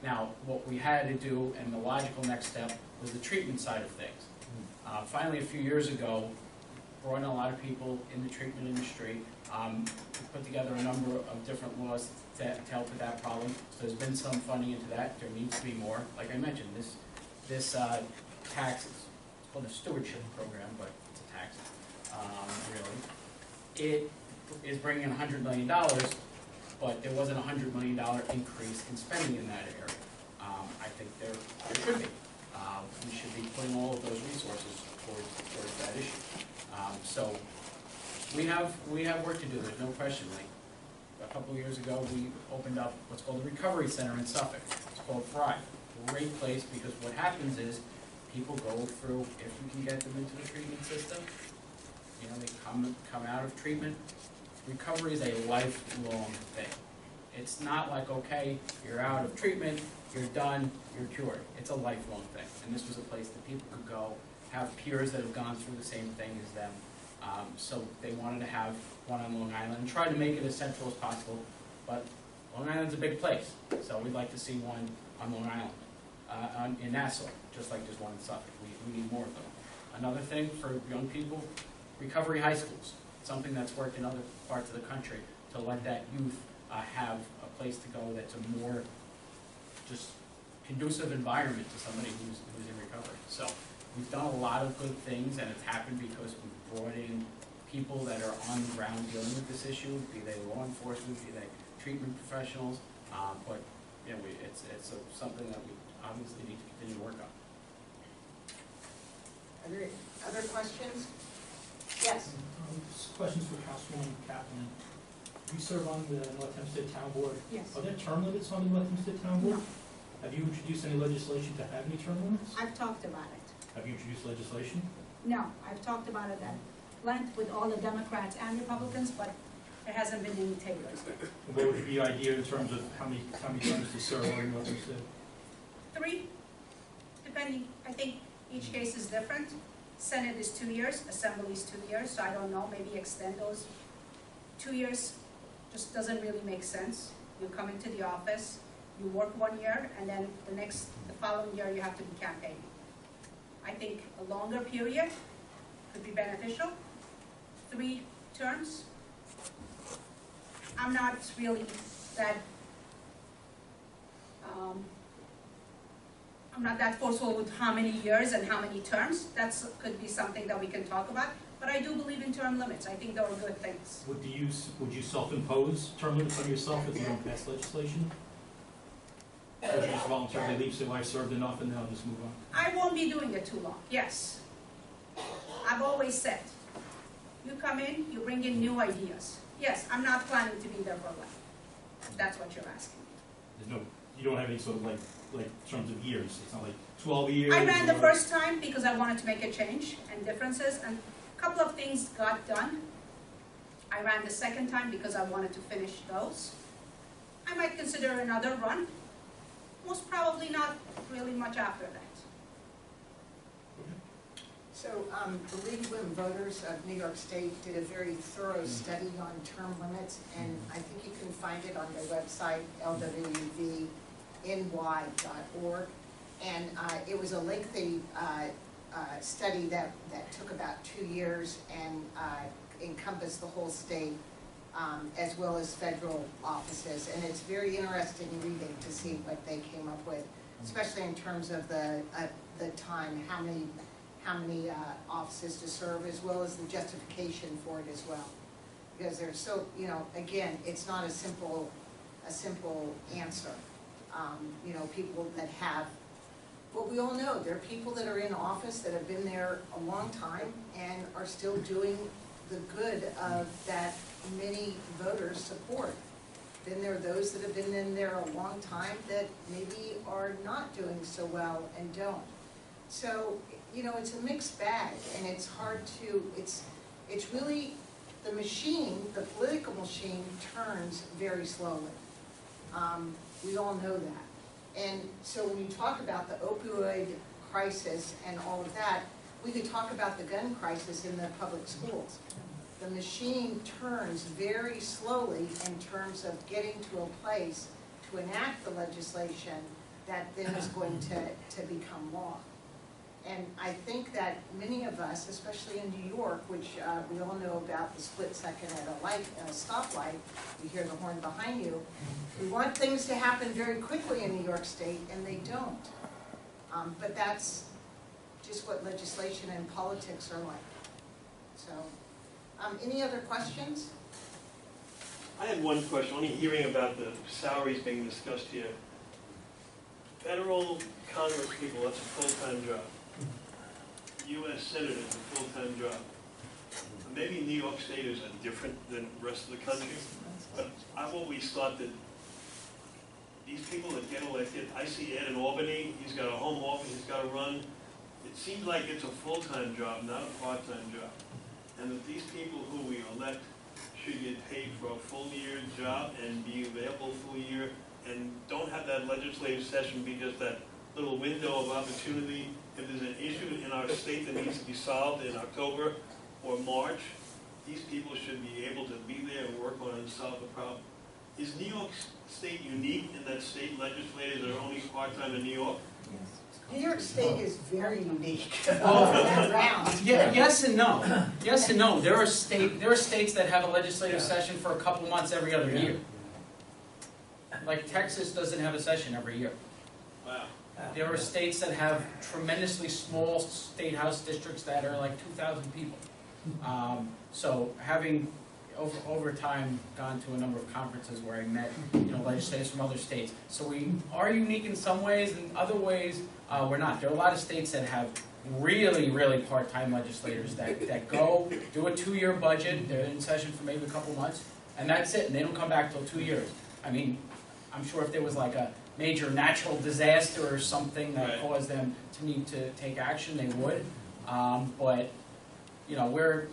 Now, what we had to do, and the logical next step, was the treatment side of things. Finally, a few years ago, brought in a lot of people in the treatment industry, put together a number of different laws to help with that problem. So there's been some funding into that. There needs to be more. Like I mentioned, this tax, it's called a stewardship program, but it's a tax, really. It is bringing in $100 million, but there wasn't a $100 million increase in spending in that area. I think there should be. We should be putting all of those resources towards that issue. So we have work to do. There's no question. Like a couple of years ago, we opened up what's called a recovery center in Suffolk. It's called Thrive. Great place because what happens is people go through, if you can get them into the treatment system, you know, they come out of treatment. Recovery is a lifelong thing. It's not like, okay, you're out of treatment, you're done, you're cured. It's a lifelong thing. And this was a place that people could go, have peers that have gone through the same thing as them. So they wanted to have one on Long Island and try to make it as central as possible. But Long Island's a big place, so we'd like to see one on Long Island, in Nassau, just like there's one in Suffolk. We need more of them. Another thing for young people, recovery high schools, something that's worked in other parts of the country, to let that youth have a place to go that's a more just conducive environment to somebody who's in recovery. So we've done a lot of good things, and it's happened because we've brought in people that are on the ground dealing with this issue, be they law enforcement, be they treatment professionals, but you know, it's something that we obviously need to continue to work on. Other questions? Yes. Questions for Councilwoman Kaplan. You serve on the North Hempstead Town Board. Yes. Are there term limits on the North Hempstead Town Board? No. Have you introduced any legislation to have any term limits? I've talked about it. Have you introduced legislation? No, I've talked about it at length with all the Democrats and Republicans, but there hasn't been any takers yet. And what would be your idea in terms of how many terms to serve on North Hempstead? 3, depending, I think each case is different. Senate is 2 years, Assembly is 2 years, so I don't know, maybe extend those. 2 years just doesn't really make sense. You come into the office, you work 1 year, and then the following year you have to be campaigning. I think a longer period could be beneficial. 3 terms. I'm not really that, I'm not that forceful with how many years and how many terms. That could be something that we can talk about. But I do believe in term limits. I think they are good things. Would you self-impose term limits on yourself if you don't pass legislation? Or would you just voluntarily leave, say, well, I served enough and then I'll just move on? I won't be doing it too long, yes. I've always said, you come in, you bring in new ideas. Yes, I'm not planning to be there for life. If that's what you're asking. You don't have any sort of like terms of years. It's not like 12 years. I ran the or- first time because I wanted to make a change and differences, and a couple of things got done. I ran the second time because I wanted to finish those. I might consider another run. Most probably not really much after that. So the League of Women Voters of New York State did a very thorough study on term limits, and I think you can find it on their website, lwvny.org. And it was a lengthy study that took about 2 years and encompassed the whole state, as well as federal offices. And it's very interesting reading to see what they came up with, especially in terms of the time, how many offices to serve, as well as the justification for it as well. Because there's so, again, it's not a simple answer. People that have, well, we all know, there are people that are in office that have been there a long time and are still doing the good of that many voters support. Then there are those that have been in there a long time that maybe are not doing so well and don't. So, it's a mixed bag, and it's hard to, it's really, the machine, the political machine turns very slowly. We all know that. And so when you talk about the opioid crisis and all of that, we could talk about the gun crisis in the public schools. The machine turns very slowly in terms of getting to a place to enact the legislation that then is going to become law. And I think that many of us, especially in New York, which we all know about the split second at a stoplight, you hear the horn behind you, we want things to happen very quickly in New York State, and they don't. But that's just what legislation and politics are like. So, any other questions? I had one question, only hearing about the salaries being discussed here. Federal Congress people, that's a full-time job. U.S. Senators, a full-time job. Maybe New York State is different than the rest of the country, but I've always thought that these people that get elected, I see Ed in Albany, he's got a home office, he's got to run. It seems like it's a full-time job, not a part-time job. And that these people who we elect should get paid for a full-year job and be available full year, and don't have that legislative session be just that little window of opportunity. If there's an issue in our state that needs to be solved in October or March, these people should be able to be there and work on it and solve the problem. Is New York State unique in that state legislators are only part-time in New York? New York State is very unique. Yeah, yes and no. Yes and no. There are states that have a legislative session for a couple months every other year. Like Texas doesn't have a session every year. Wow. There are states that have tremendously small state house districts that are like 2,000 people. So having over time gone to a number of conferences where I met legislators from other states. So we are unique in some ways, and other ways we're not. There are a lot of states that have really, really part-time legislators that go, do a 2-year budget, they're in session for maybe a couple months, and that's it, and they don't come back till 2 years. I mean, I'm sure if there was like a major natural disaster or something that caused them to need to take action, they would. But, we're,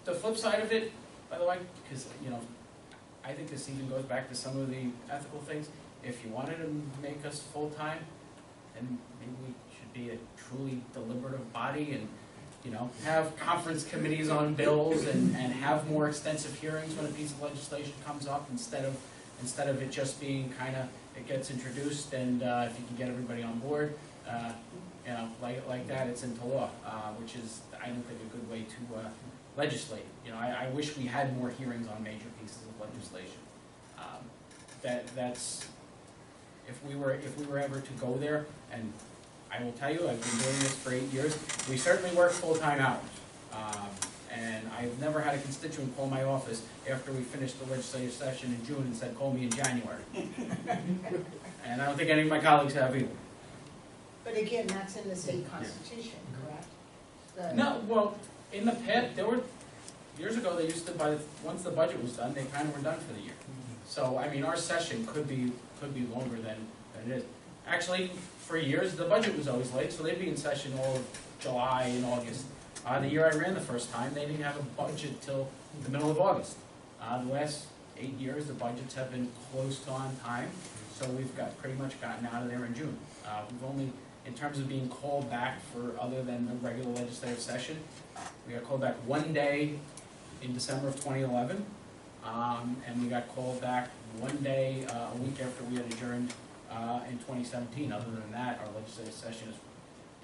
the flip side of it, by the way, because, I think this even goes back to some of the ethical things. If you wanted to make us full-time, then maybe we should be a truly deliberative body and, have conference committees on bills and have more extensive hearings when a piece of legislation comes up instead of it just being kind of, it gets introduced and if you can get everybody on board, like that, it's into law, which is, I don't think, a good way to legislate. I wish we had more hearings on major pieces of legislation. That's if we were ever to go there, and I will tell you, I've been doing this for 8 years. We certainly work full-time hours, and I've never had a constituent call my office after we finished the legislative session in June and said, "Call me in January." And I don't think any of my colleagues have either. But again, that's in the state constitution, correct? No, well, in the past, years ago, they used to, once the budget was done, they kind of were done for the year. So, I mean, our session could be longer than it is. Actually, for years, the budget was always late, so they'd be in session all of July and August. The year I ran the first time, they didn't have a budget till the middle of August. The last 8 years, the budgets have been close to on time, so we've pretty much gotten out of there in June. We've only, in terms of being called back for other than the regular legislative session, we got called back one day in December of 2011, and we got called back one day a week after we had adjourned in 2017. Other than that, our legislative session is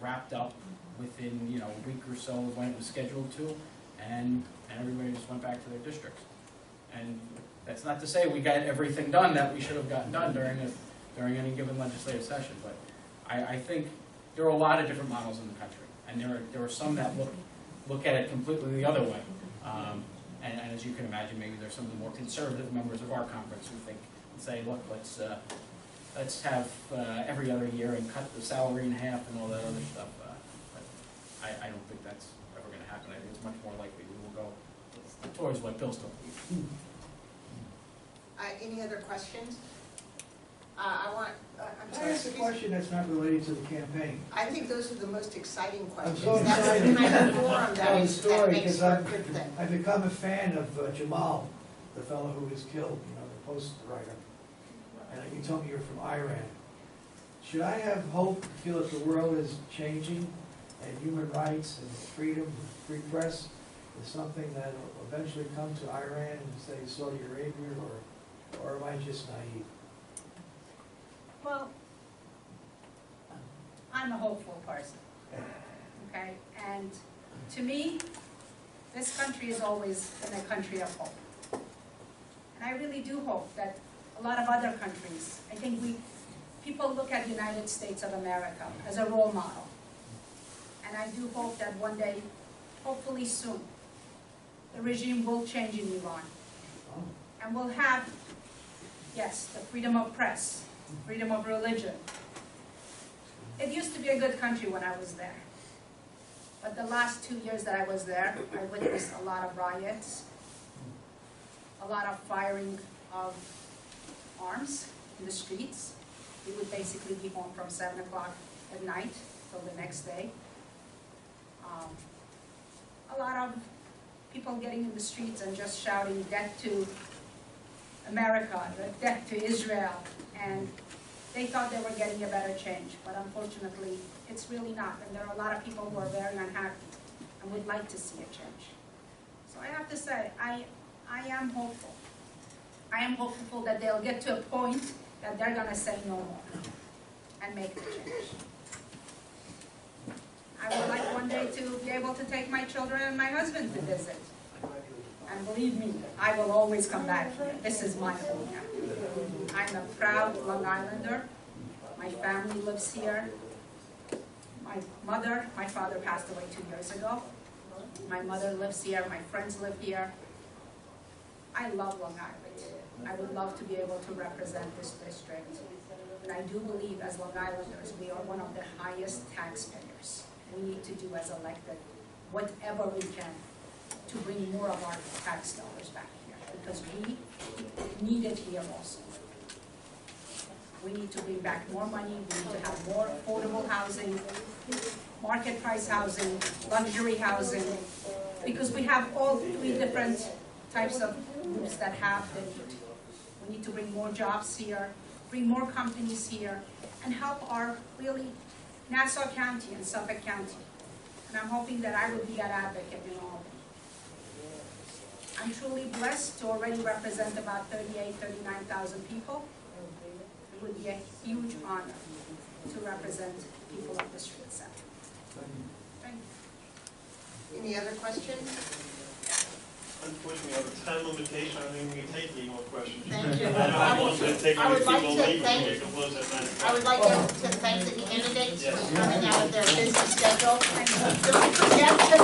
wrapped up within a week or so of when it was scheduled to, and everybody just went back to their districts. And that's not to say we got everything done that we should have gotten done during any given legislative session, but I think there are a lot of different models in the country, and there are some that look at it completely the other way. And as you can imagine, maybe there's some of the more conservative members of our conference who think and say, look, let's have every other year and cut the salary in half and all that other stuff. But I don't think that's ever going to happen. I think it's much more likely we will go towards what Bill's talking about. Any other questions? I'm Can I sorry. ask a question that's not related to the campaign? I think those are the most exciting questions. so That's excited. the kind of forum Tell the story, that makes because for a good thing. I've become a fan of Jamal, the fellow who was killed, the post writer. And you told me you're from Iran. Should I have hope, feel that the world is changing, and human rights and freedom, and free press is something that will eventually come to Iran and say Saudi Arabia, or am I just naive? Well, I'm a hopeful person, okay? And to me, this country has always been a country of hope. And I really do hope that a lot of other countries, I think people look at the United States of America as a role model. And I do hope that one day, hopefully soon, the regime will change in Iran. And we'll have, yes, the freedom of press, freedom of religion. It used to be a good country when I was there. But the last 2 years that I was there, I witnessed a lot of riots, a lot of firing of arms in the streets. We would basically be home from 7 o'clock at night till the next day. A lot of people getting in the streets and just shouting death to America, death to Israel. And they thought they were getting a better change, but unfortunately, it's really not. And there are a lot of people who are very unhappy and would like to see a change. So I have to say, I am hopeful. I am hopeful that they'll get to a point that they're gonna say no more and make the change. I would like one day to be able to take my children and my husband to visit. And believe me, I will always come back here. This is my home now. I'm a proud Long Islander. My family lives here. My father passed away 2 years ago. My mother lives here, my friends live here. I love Long Island. I would love to be able to represent this district. And I do believe as Long Islanders, we are one of the highest taxpayers. We need to do as elected whatever we can to bring more of our tax dollars back here, because we need it here also. We need to bring back more money, we need to have more affordable housing, market price housing, luxury housing, because we have all 3 different types of groups that have the need. We need to bring more jobs here, bring more companies here, and help our really Nassau County and Suffolk County. And I'm hoping that I will be that advocate in all of them. I'm truly blessed to already represent about 39,000 people. It would be a huge honor to represent people of the street center. Thank you. Any other questions? Unfortunately, we have a time limitation, I don't think we can take any more questions. Thank you. I don't want to take I any would like people to late, thank- we can close at 9 o'clock. I would like to thank the candidates for coming out of their busy schedule. And don't forget to